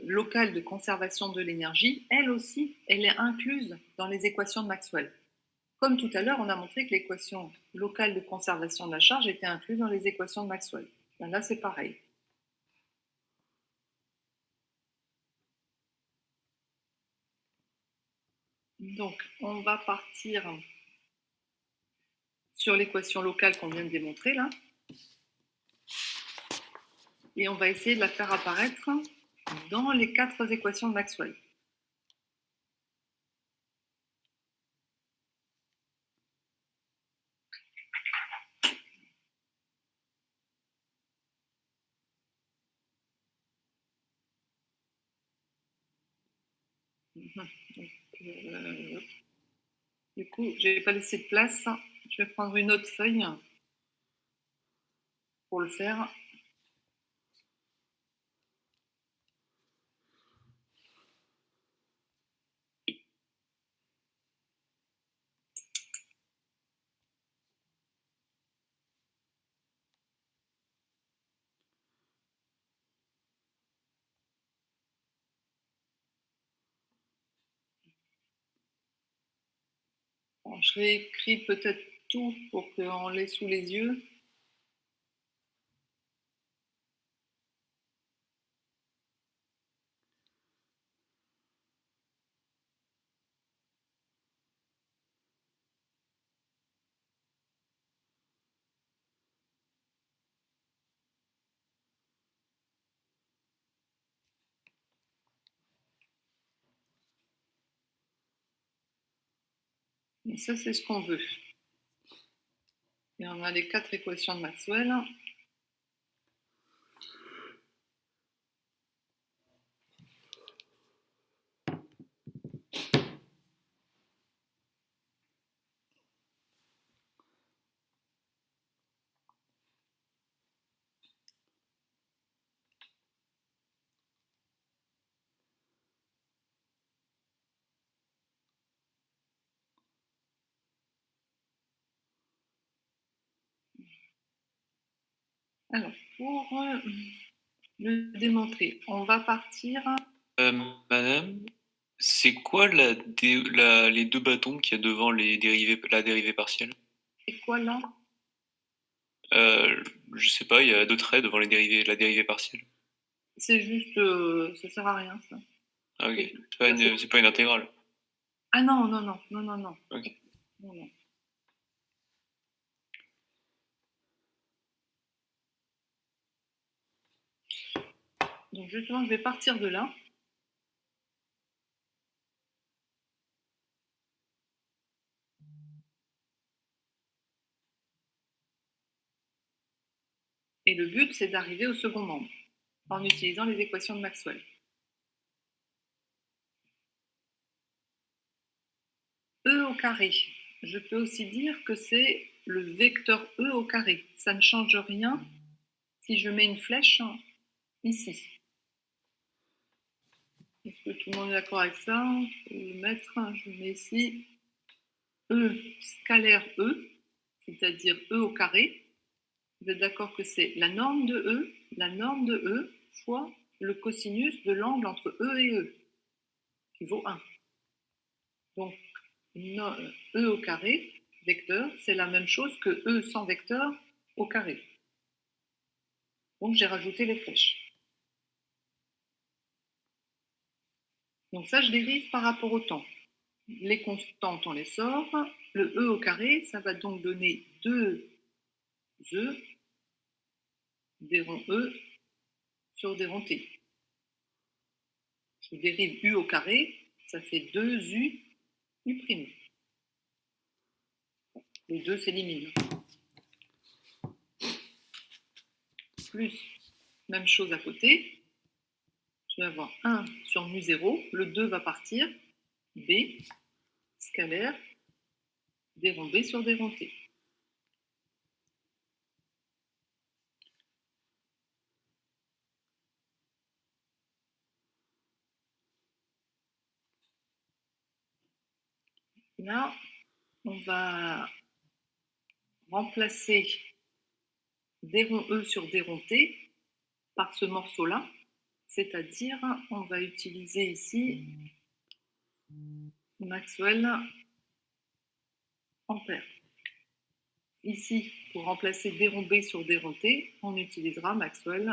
locale de conservation de l'énergie, elle aussi, elle est incluse dans les équations de Maxwell. Comme tout à l'heure, on a montré que l'équation locale de conservation de la charge était incluse dans les équations de Maxwell. Là, c'est pareil. Donc, on va partir sur l'équation locale qu'on vient de démontrer là. Et on va essayer de la faire apparaître dans les 4 équations de Maxwell. Du coup, je n'ai pas laissé de place. Je vais prendre une autre feuille pour le faire. Bon, je réécris peut-être tout pour qu'on l'ait sous les yeux. Et ça, c'est ce qu'on veut. Et on a les 4 équations de Maxwell. Alors, pour le démontrer, on va partir. Madame, c'est quoi les 2 bâtons qu'il y a devant la dérivée partielle? C'est quoi là? Je sais pas, il y a 2 traits devant la dérivée partielle. C'est juste, ça sert à rien ça. Ah, ok, c'est pas une intégrale. Ah non, non, non, non, non, non. Ok. Non, non. Donc justement, je vais partir de là. Et le but, c'est d'arriver au second membre en utilisant les équations de Maxwell. E au carré. Je peux aussi dire que c'est le vecteur E au carré. Ça ne change rien si je mets une flèche ici. Est-ce que tout le monde est d'accord avec ça? Je vais le mettre, je mets ici E scalaire E, c'est-à-dire E au carré. Vous êtes d'accord que c'est la norme de E fois le cosinus de l'angle entre E et E, qui vaut 1. Donc, E au carré, vecteur, c'est la même chose que E sans vecteur au carré. Donc, j'ai rajouté les flèches. Donc ça, je dérive par rapport au temps. Les constantes, on les sort. Le E au carré, ça va donc donner 2 E des ronds E sur des ronds T. Je dérive U au carré, ça fait 2U U'. Les deux s'éliminent. Plus, même chose à côté, je vais avoir 1 sur mu0, le 2 va partir, B, scalaire, des ronds B sur des ronds T. Là, on va remplacer des ronds E sur des ronds T par ce morceau-là, c'est-à-dire on va utiliser ici Maxwell Ampère. Ici, pour remplacer des ronds B sur des ronds T, on utilisera Maxwell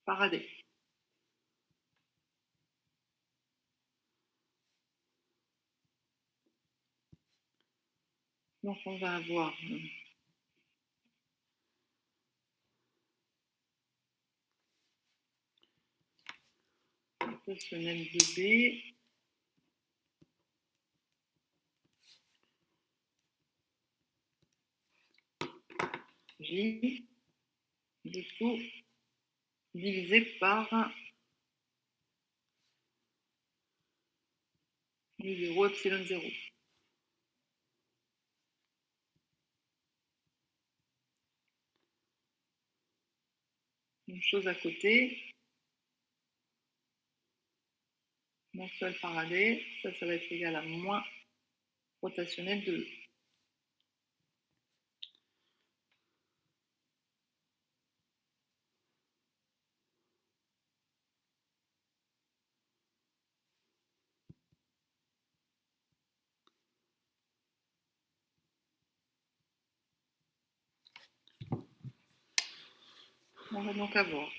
Faraday. Donc on va avoir rotationnel de B J du tout divisé par mu0 epsilon 0. Même chose à côté. Maxwell Faraday, ça va être égal à moins rotationnel de E. On va donc avoir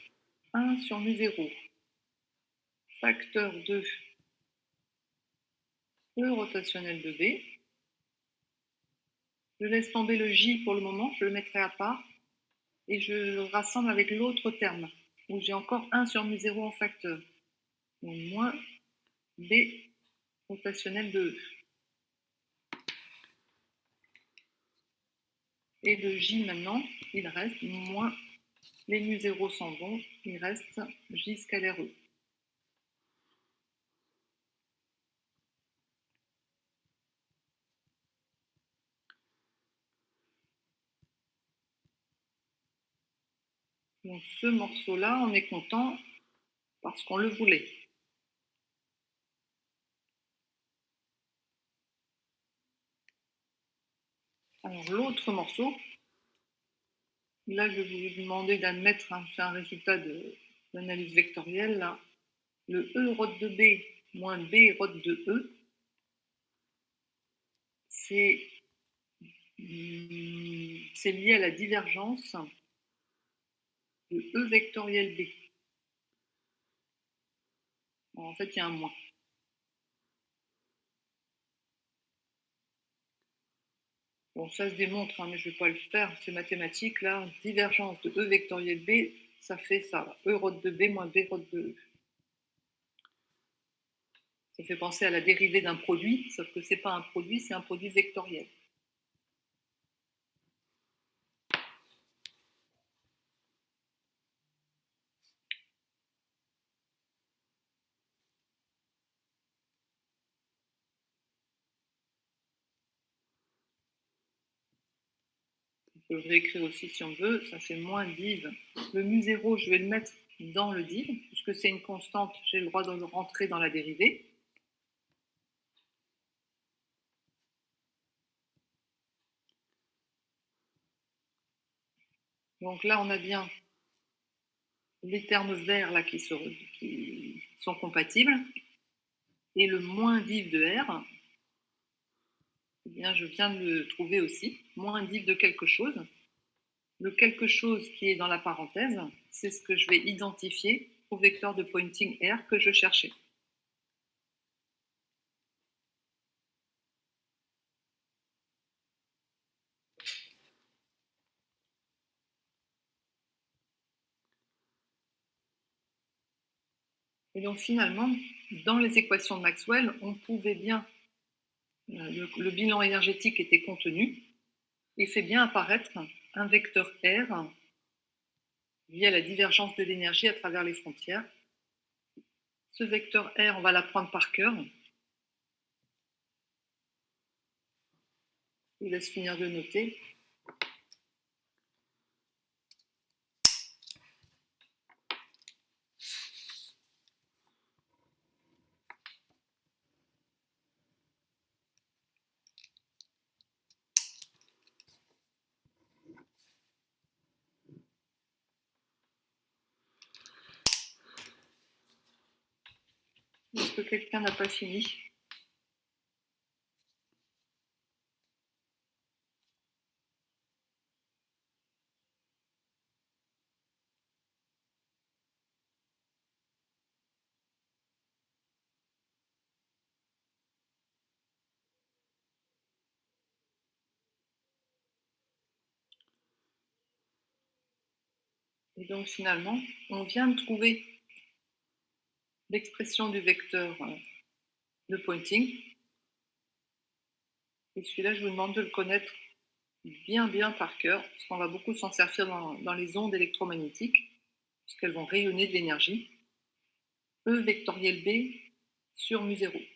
1 sur mu0 facteur de E rotationnel de B. Je laisse tomber le J pour le moment, je le mettrai à part et je le rassemble avec l'autre terme où j'ai encore 1 sur mu0 en facteur. Donc moins B rotationnel de E. Et le J maintenant, il reste moins les mu0 s'en vont, il reste J scalaire E. Donc ce morceau-là, on est content parce qu'on le voulait. Alors l'autre morceau, là je vais vous demander d'admettre, c'est un résultat d'analyse vectorielle, là, le E rod de B moins B rod de E, c'est lié à la divergence de E vectoriel B. Alors, en fait, il y a un moins. Bon, ça se démontre, mais je ne vais pas le faire, c'est mathématique, là. Divergence de E vectoriel B, ça fait ça, E rod de B moins B rod de E. Ça fait penser à la dérivée d'un produit, sauf que ce n'est pas un produit, c'est un produit vectoriel. On peut le réécrire aussi si on veut, ça fait moins div. Le mu0, je vais le mettre dans le div, puisque c'est une constante, j'ai le droit de rentrer dans la dérivée. Donc là, on a bien les termes verts là, qui sont compatibles. Et le moins div de R, eh bien, je viens de le trouver aussi, moins div de quelque chose. Le quelque chose qui est dans la parenthèse, c'est ce que je vais identifier au vecteur de pointing R que je cherchais. Et donc finalement, dans les équations de Maxwell, on pouvait bien, le bilan énergétique était contenu, et fait bien apparaître un vecteur R via la divergence de l'énergie à travers les frontières. Ce vecteur R, on va l'apprendre par cœur. Je vous laisse finir de noter. Est-ce que quelqu'un n'a pas fini? Et donc finalement, on vient de trouver l'expression du vecteur de pointing. Et celui-là, je vous demande de le connaître bien par cœur, parce qu'on va beaucoup s'en servir dans les ondes électromagnétiques, puisqu'elles vont rayonner de l'énergie. E vectoriel B sur mu0.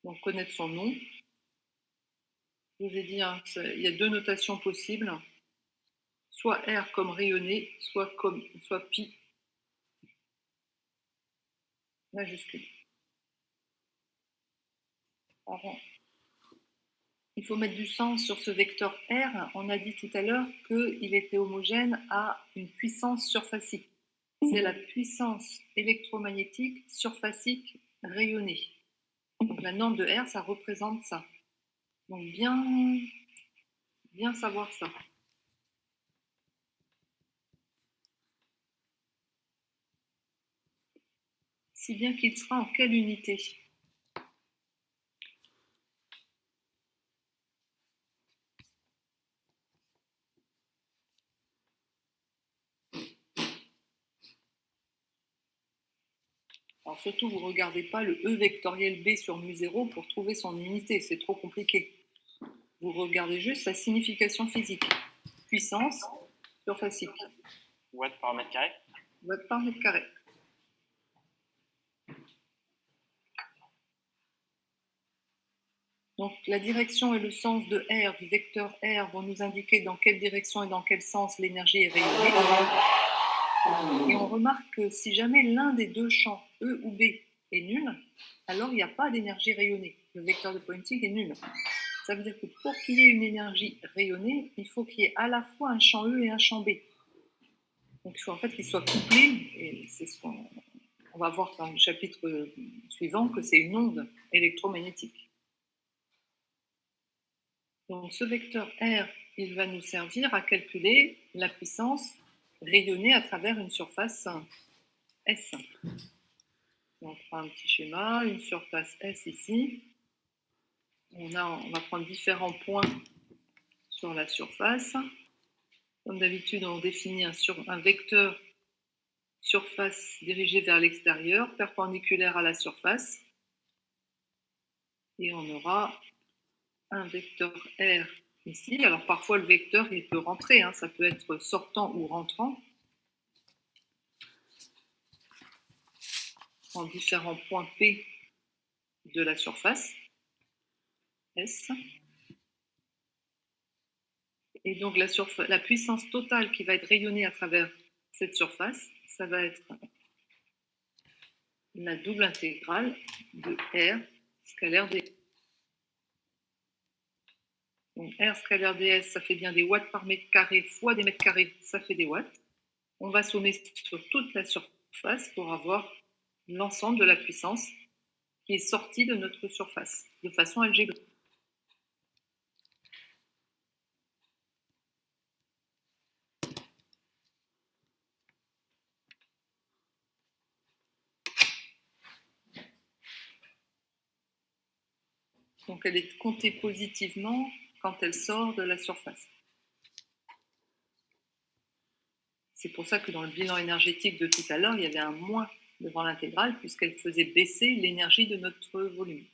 Donc connaître son nom. Je vous ai dit, hein, il y a deux notations possibles, soit R comme rayonné, soit pi majuscule. Alors, il faut mettre du sens sur ce vecteur R. On a dit tout à l'heure qu'il était homogène à une puissance surfacique. C'est la puissance électromagnétique surfacique rayonnée. Donc la norme de R, ça représente ça. Donc bien savoir ça. Si bien qu'il sera en quelle unité? Alors surtout, vous ne regardez pas le E vectoriel B sur mu0 pour trouver son unité, c'est trop compliqué. Vous regardez juste sa signification physique. Puissance surfacique. Watts par mètre carré. Watts par mètre carré. Donc la direction et le sens de R, du vecteur R, vont nous indiquer dans quelle direction et dans quel sens l'énergie est rayonnée. Et on remarque que si jamais l'un des deux champs, E ou B, est nul, alors il n'y a pas d'énergie rayonnée. Le vecteur de Poynting est nul. Ça veut dire que pour qu'il y ait une énergie rayonnée, il faut qu'il y ait à la fois un champ E et un champ B. Donc il faut en fait qu'ils soient couplés, et c'est ce qu'on va voir dans le chapitre suivant, que c'est une onde électromagnétique. Donc ce vecteur R, il va nous servir à calculer la puissance rayonnée à travers une surface S. On prend un petit schéma, une surface S ici. On va prendre différents points sur la surface. Comme d'habitude, on définit un vecteur surface dirigé vers l'extérieur, perpendiculaire à la surface. Et on aura un vecteur R ici. Alors parfois, le vecteur, il peut rentrer, hein, ça peut être sortant ou rentrant. En différents points P de la surface S. Et donc la puissance totale qui va être rayonnée à travers cette surface, ça va être la double intégrale de R scalaire ds. Donc R scalaire ds, ça fait bien des watts par mètre carré fois des mètres carrés, ça fait des watts. On va sommer sur toute la surface pour avoir l'ensemble de la puissance qui est sortie de notre surface de façon algébrique. Donc elle est comptée positivement quand elle sort de la surface. C'est pour ça que dans le bilan énergétique de tout à l'heure, il y avait un moins devant l'intégrale puisqu'elle faisait baisser l'énergie de notre volume.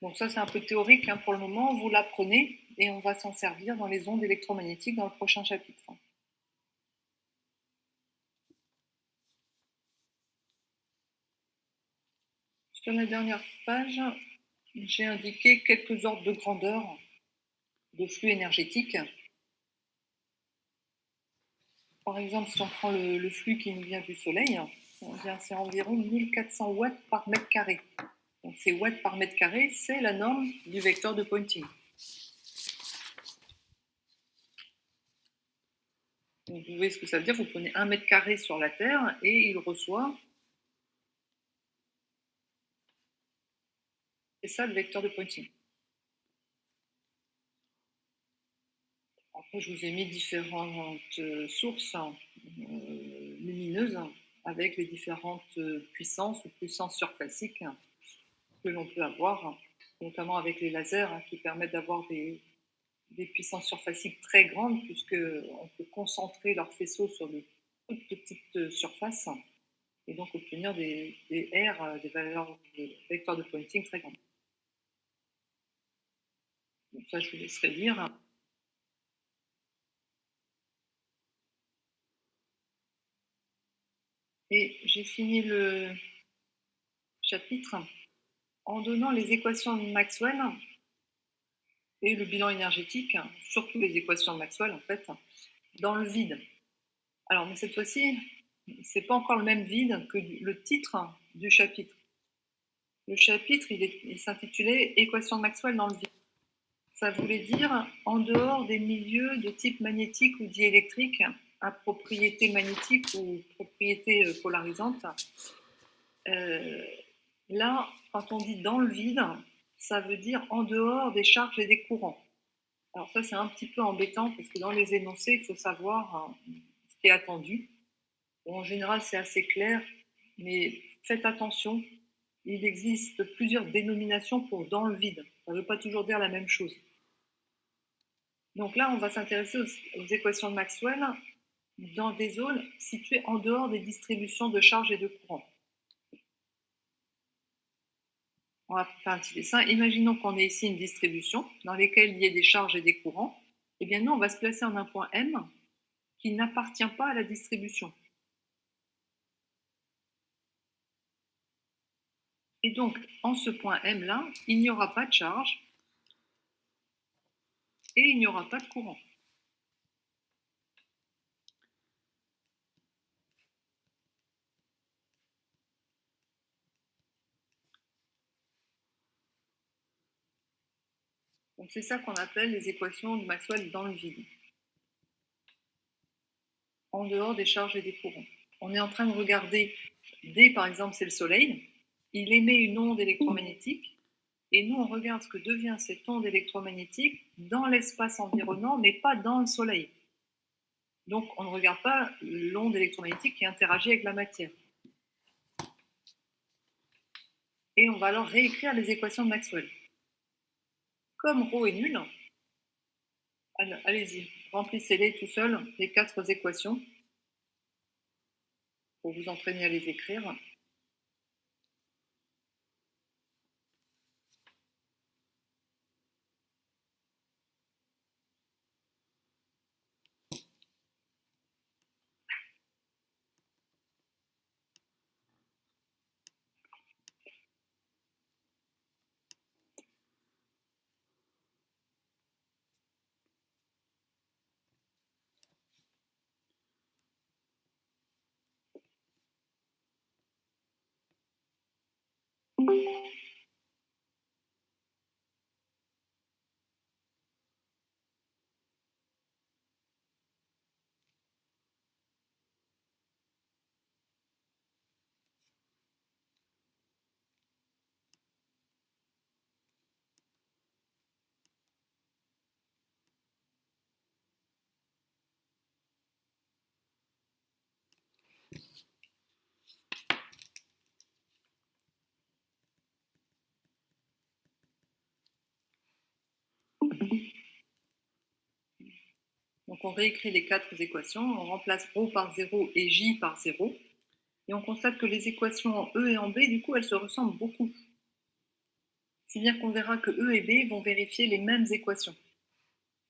Donc ça, c'est un peu théorique pour le moment. Vous l'apprenez et on va s'en servir dans les ondes électromagnétiques dans le prochain chapitre. Sur la dernière page, j'ai indiqué quelques ordres de grandeur de flux énergétiques. Par exemple, si on prend le flux qui nous vient du Soleil, c'est environ 1400 watts par mètre carré. Donc ces watts par mètre carré, c'est la norme du vecteur de Poynting. Donc vous voyez ce que ça veut dire, vous prenez 1 mètre carré sur la Terre et il reçoit, c'est ça le vecteur de Poynting. Après, je vous ai mis différentes sources lumineuses avec les différentes puissances ou puissances surfaciques que l'on peut avoir, notamment avec les lasers qui permettent d'avoir des puissances surfaciques très grandes puisqu'on peut concentrer leurs faisceaux sur de toutes petites surfaces et donc obtenir des R, des valeurs de vecteurs de Poynting très grandes. Donc ça, je vous laisserai lire. Et j'ai fini le chapitre en donnant les équations de Maxwell et le bilan énergétique, surtout les équations de Maxwell en fait, dans le vide. Alors, mais cette fois-ci, c'est pas encore le même vide que le titre du chapitre. Le chapitre, il s'intitulait Équations de Maxwell dans le vide. Ça voulait dire en dehors des milieux de type magnétique ou diélectrique à propriété magnétique ou propriété polarisante. Là, quand on dit dans le vide, ça veut dire en dehors des charges et des courants. Alors ça, c'est un petit peu embêtant parce que dans les énoncés, il faut savoir ce qui est attendu. Bon, en général, c'est assez clair, mais faites attention, il existe plusieurs dénominations pour dans le vide. Ça ne veut pas toujours dire la même chose. Donc là, on va s'intéresser aux équations de Maxwell dans des zones situées en dehors des distributions de charges et de courants. On va faire un petit dessin. Imaginons qu'on ait ici une distribution dans laquelle il y ait des charges et des courants. Eh bien, nous, on va se placer en un point M qui n'appartient pas à la distribution. Et donc, en ce point M-là, il n'y aura pas de charge et il n'y aura pas de courant. Donc c'est ça qu'on appelle les équations de Maxwell dans le vide, en dehors des charges et des courants. On est en train de regarder, D par exemple c'est le Soleil, il émet une onde électromagnétique, et nous on regarde ce que devient cette onde électromagnétique dans l'espace environnant, mais pas dans le Soleil. Donc on ne regarde pas l'onde électromagnétique qui interagit avec la matière. Et on va alors réécrire les équations de Maxwell. Comme ρ est nul, allez-y, remplissez-les tout seul, les 4 équations, pour vous entraîner à les écrire. Donc on réécrit les 4 équations, on remplace ρ par 0 et j par 0, et on constate que les équations en E et en B, du coup, elles se ressemblent beaucoup. Si bien qu'on verra que E et B vont vérifier les mêmes équations.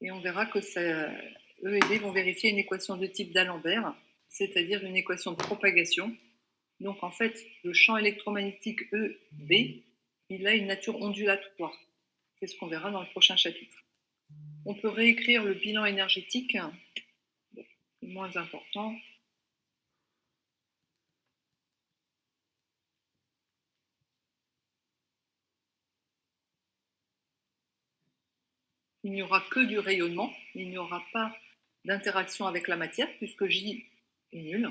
Et on verra que E et B vont vérifier une équation de type d'Alembert, c'est-à-dire une équation de propagation. Donc en fait, le champ électromagnétique EB, il a une nature ondulatoire. C'est ce qu'on verra dans le prochain chapitre. On peut réécrire le bilan énergétique, moins important. Il n'y aura que du rayonnement, il n'y aura pas d'interaction avec la matière puisque J est nul.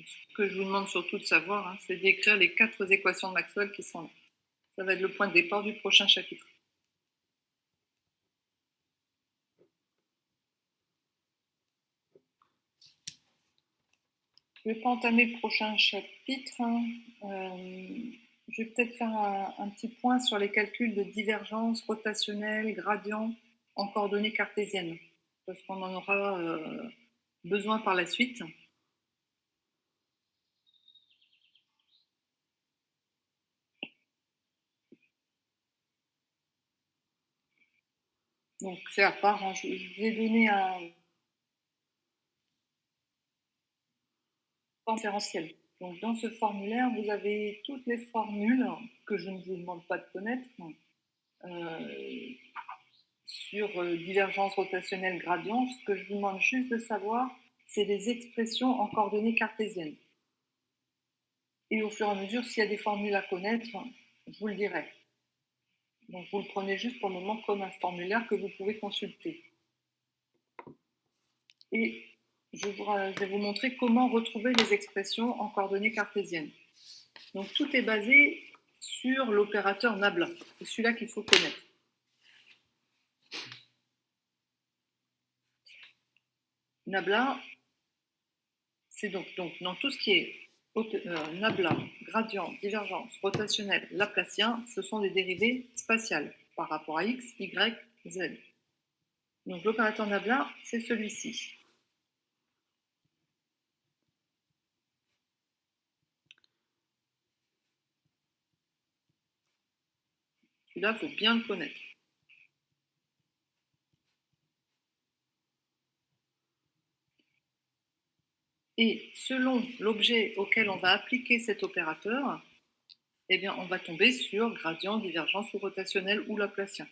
Ce que je vous demande surtout de savoir, c'est d'écrire les 4 équations de Maxwell qui sont là. Ça va être le point de départ du prochain chapitre. Je ne vais pas entamer le prochain chapitre. Je vais peut-être faire un petit point sur les calculs de divergence, rotationnelle, gradient en coordonnées cartésiennes, parce qu'on en aura besoin par la suite. Donc c'est à part, je vais donner un référentiel. Donc dans ce formulaire, vous avez toutes les formules que je ne vous demande pas de connaître sur divergence rotationnelle gradient. Ce que je vous demande juste de savoir, c'est les expressions en coordonnées cartésiennes. Et au fur et à mesure, s'il y a des formules à connaître, je vous le dirai. Donc vous le prenez juste pour le moment comme un formulaire que vous pouvez consulter. Et je vais vous montrer comment retrouver les expressions en coordonnées cartésiennes. Donc tout est basé sur l'opérateur Nabla. C'est celui-là qu'il faut connaître. Nabla, c'est donc dans tout ce qui est Nabla, gradient, divergence, rotationnel, laplacien, ce sont des dérivées spatiales par rapport à x, y, z. Donc l'opérateur Nabla, c'est celui-ci. Celui-là, il faut bien le connaître. Et selon l'objet auquel on va appliquer cet opérateur, eh bien, on va tomber sur gradient, divergence ou rotationnel ou laplacien.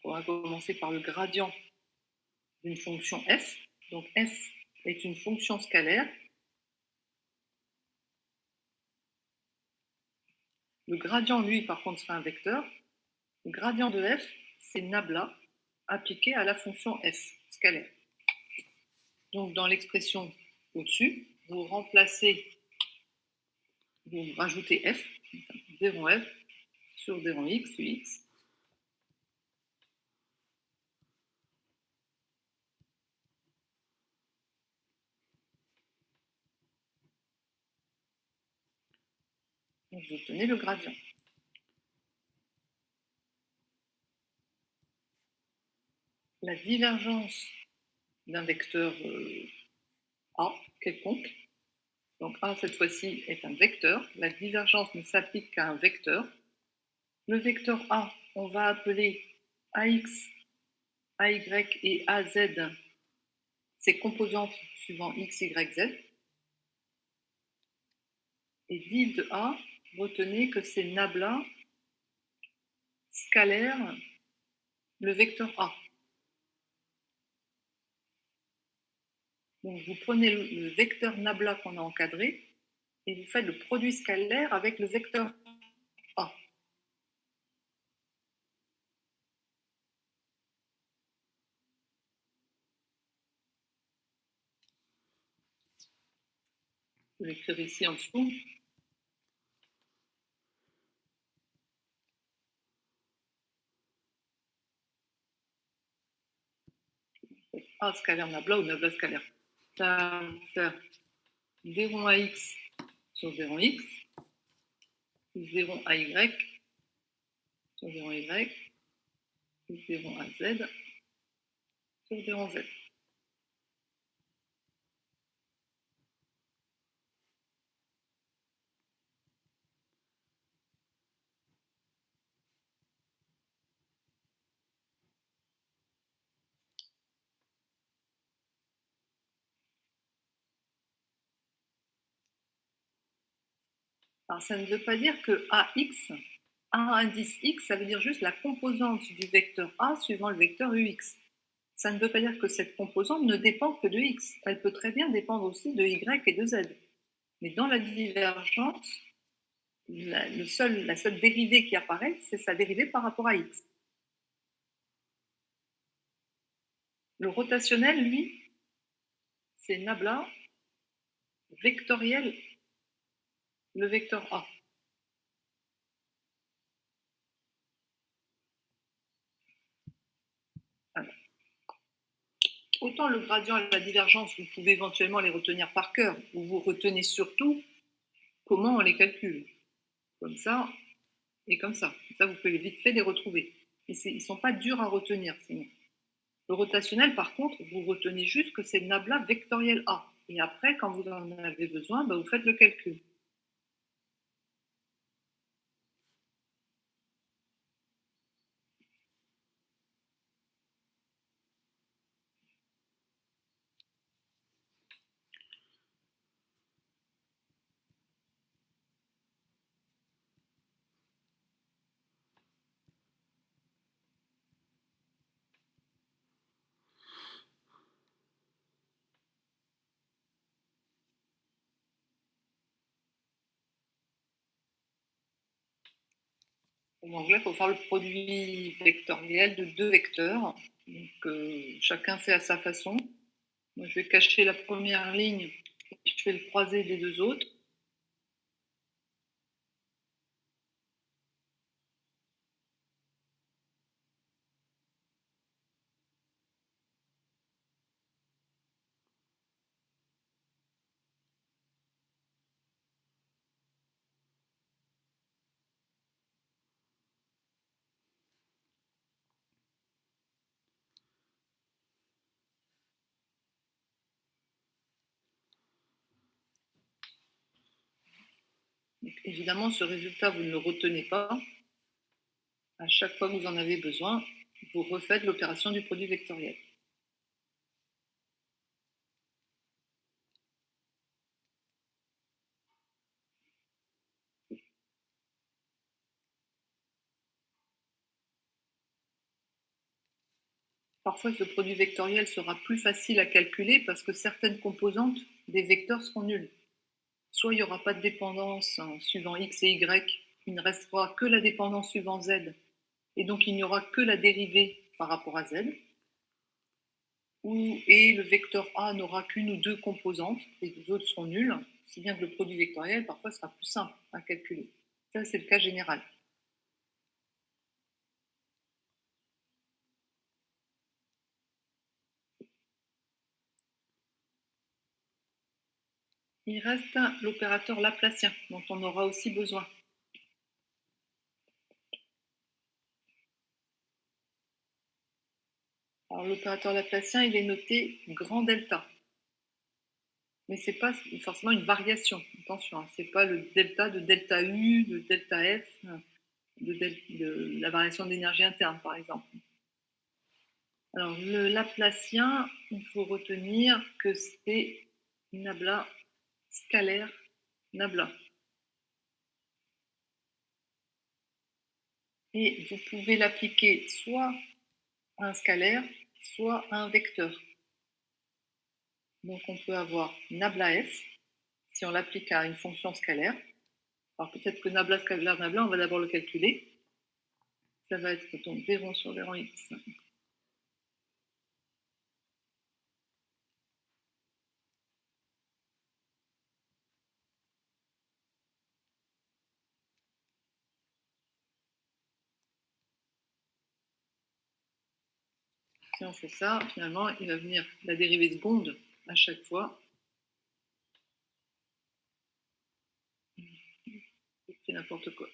On va commencer par le gradient d'une fonction f. Donc f est une fonction scalaire. Le gradient, lui, par contre, sera un vecteur. Le gradient de f, c'est Nabla appliqué à la fonction f scalaire. Donc dans l'expression au-dessus, vous rajoutez f, d rond f, sur d rond x, ux. Donc vous obtenez le gradient. La divergence d'un vecteur A quelconque, Donc A, cette fois-ci, est un vecteur. La divergence ne s'applique qu'à un vecteur. Le vecteur A, on va appeler AX, AY et AZ ses composantes suivant X, Y, Z. Et div de A, retenez que c'est nabla scalaire le vecteur A. Donc vous prenez le vecteur nabla qu'on a encadré et vous faites le produit scalaire avec le vecteur A. Je vais l'écrire ici en dessous. A scalaire nabla ou nabla scalaire. Ça va faire v rond AX sur v rond X, plus v rond AY sur v rond Y, plus v rond AZ sur v rond Z. Alors ça ne veut pas dire que AX, A indice X, ça veut dire juste la composante du vecteur A suivant le vecteur UX. Ça ne veut pas dire que cette composante ne dépend que de X. Elle peut très bien dépendre aussi de Y et de Z. Mais dans la divergence, la seule dérivée qui apparaît, c'est sa dérivée par rapport à X. Le rotationnel, lui, c'est nabla vectoriel le vecteur A. Alors, autant le gradient et la divergence, vous pouvez éventuellement les retenir par cœur, ou vous retenez surtout comment on les calcule. Comme ça et comme ça. Ça, vous pouvez vite fait les retrouver. Et ils ne sont pas durs à retenir sinon. Le rotationnel, par contre, vous retenez juste que c'est nabla vectoriel A. Et après, quand vous en avez besoin, vous faites le calcul. En anglais, il faut faire le produit vectoriel de deux vecteurs. Donc, chacun fait à sa façon. Moi, je vais cacher la première ligne et je fais le croisé des deux autres. Donc, évidemment, ce résultat, vous ne le retenez pas. À chaque fois que vous en avez besoin, vous refaites l'opération du produit vectoriel. Parfois, ce produit vectoriel sera plus facile à calculer parce que certaines composantes des vecteurs seront nulles. Soit il n'y aura pas de dépendance suivant x et y, il ne restera que la dépendance suivant z, et donc il n'y aura que la dérivée par rapport à z, et le vecteur A n'aura qu'une ou deux composantes, et les autres seront nulles, si bien que le produit vectoriel parfois sera plus simple à calculer. Ça, c'est le cas général. Il reste l'opérateur laplacien, dont on aura aussi besoin. Alors, l'opérateur laplacien, il est noté grand delta. mais ce n'est pas forcément une variation. Attention, ce n'est pas le delta de delta U, de delta F, de la variation d'énergie interne, par exemple. Alors, le Laplacien, il faut retenir que c'est nabla scalaire nabla. Et vous pouvez l'appliquer soit à un scalaire, soit à un vecteur. Donc, on peut avoir nabla f, si on l'applique à une fonction scalaire. Alors, peut-être que nabla scalaire nabla, on va d'abord le calculer. Ça va être donc v rond sur v rond x. Si on fait ça, finalement, il va venir la dérivée seconde à chaque fois. C'est n'importe quoi.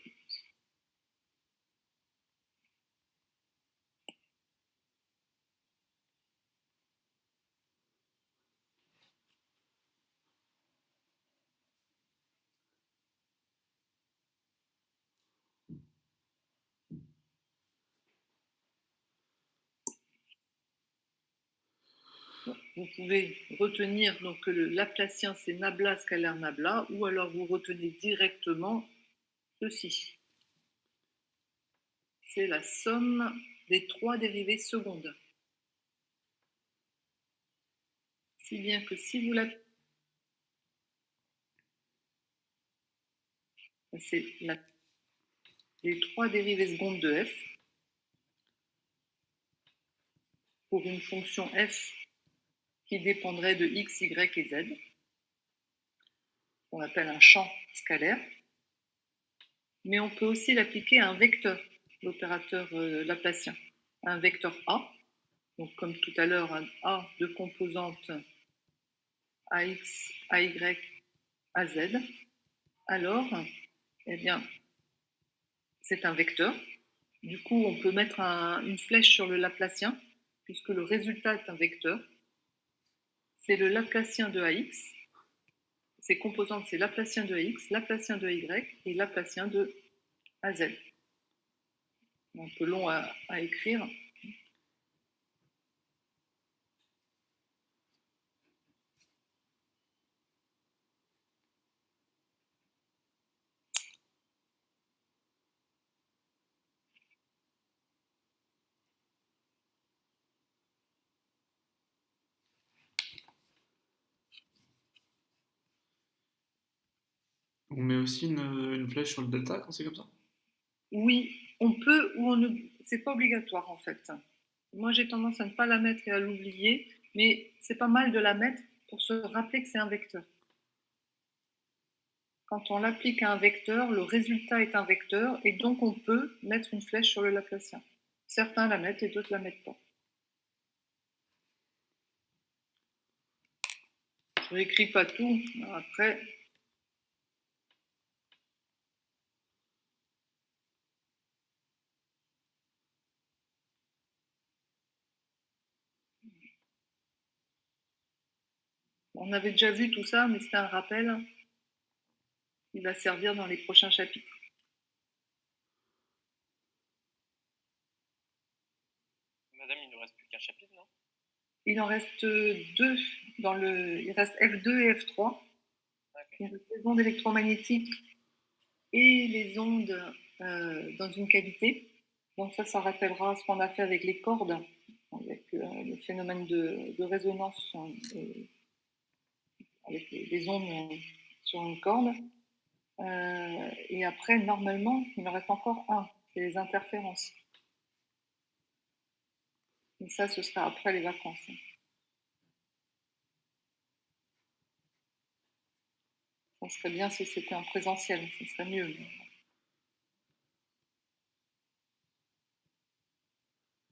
Vous pouvez retenir donc que le Laplacien c'est nabla scalaire nabla, ou alors vous retenez directement ceci. C'est la somme des trois dérivées secondes. Si bien que si vous l'appliquez, c'est les trois dérivées secondes de f pour une fonction f qui dépendrait de x, y et z, qu'on appelle un champ scalaire. Mais on peut aussi l'appliquer à un vecteur, l'opérateur laplacien, un vecteur A. Donc comme tout à l'heure, un A de composante AX, AY, AZ. Alors, eh bien, c'est un vecteur. Du coup, on peut mettre une flèche sur le Laplacien, puisque le résultat est un vecteur. C'est le Laplacien de AX. Ces composantes, c'est Laplacien de AX, Laplacien de AY et Laplacien de AZ. Un peu long à écrire. On met aussi une flèche sur le delta quand c'est comme ça? Oui, on peut ou on ne. C'est pas obligatoire en fait. Moi, j'ai tendance à ne pas la mettre et à l'oublier, mais c'est pas mal de la mettre pour se rappeler que c'est un vecteur. Quand on l'applique à un vecteur, le résultat est un vecteur et donc on peut mettre une flèche sur le Laplacien. Certains la mettent et d'autres la mettent pas. Je n'écris pas tout. Après, on avait déjà vu tout ça, mais c'est un rappel qui va servir dans les prochains chapitres. Madame, il ne nous reste plus qu'un chapitre, non? Il en reste deux. Il reste F2 et F3. Il reste les ondes électromagnétiques et les ondes dans une cavité. Donc ça rappellera ce qu'on a fait avec les cordes, avec le phénomène de résonance avec les ondes sur une corde. Et après, normalement, il en reste encore un, c'est les interférences. Et ça, ce sera après les vacances. Ça serait bien si c'était en présentiel, ce serait mieux.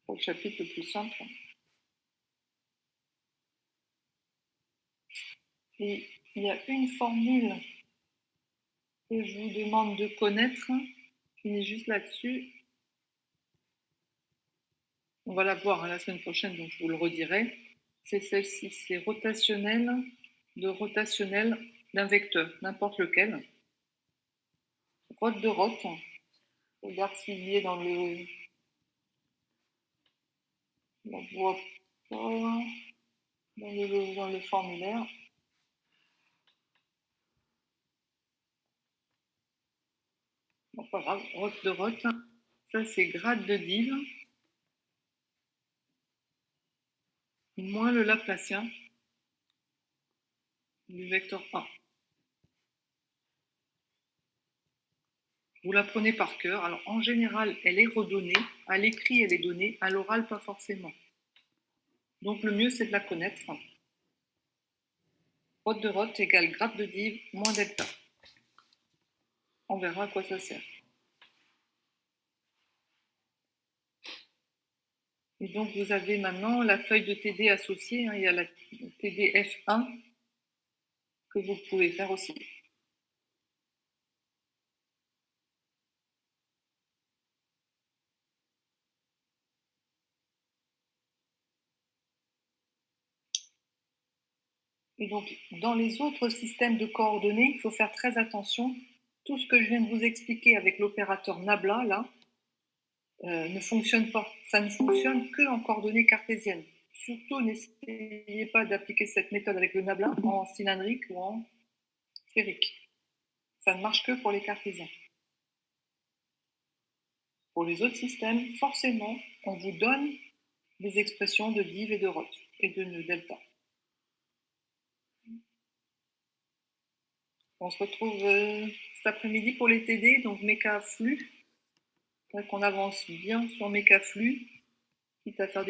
Pour le chapitre le plus simple. Et il y a une formule que je vous demande de connaître, qui est juste là-dessus. On va la voir la semaine prochaine, donc je vous le redirai. C'est celle-ci, c'est rotationnel de rotationnel d'un vecteur, n'importe lequel. Rot de rot. Regarde s'il y est dans le... On voit pas dans le formulaire. Bon, pas grave, rot de rot. Ça, c'est grade de div moins le Laplacien du vecteur A. Vous la prenez par cœur. Alors, en général, elle est redonnée. À l'écrit, elle est donnée. À l'oral, pas forcément. Donc, le mieux, c'est de la connaître. Rot de rot égale grade de div moins delta. On verra à quoi ça sert. Et donc, vous avez maintenant la feuille de TD associée. Il y a la TD F1 que vous pouvez faire aussi. Et donc, dans les autres systèmes de coordonnées, il faut faire très attention. Tout ce que je viens de vous expliquer avec l'opérateur nabla, là, ne fonctionne pas. Ça ne fonctionne qu'en coordonnées cartésiennes. Surtout, n'essayez pas d'appliquer cette méthode avec le nabla en cylindrique ou en sphérique. Ça ne marche que pour les cartésiens. Pour les autres systèmes, forcément, on vous donne des expressions de div et de rot et de delta. On se retrouve cet après-midi pour les TD, donc méca flux. Qu'on avance bien sur méca flux, quitte à faire des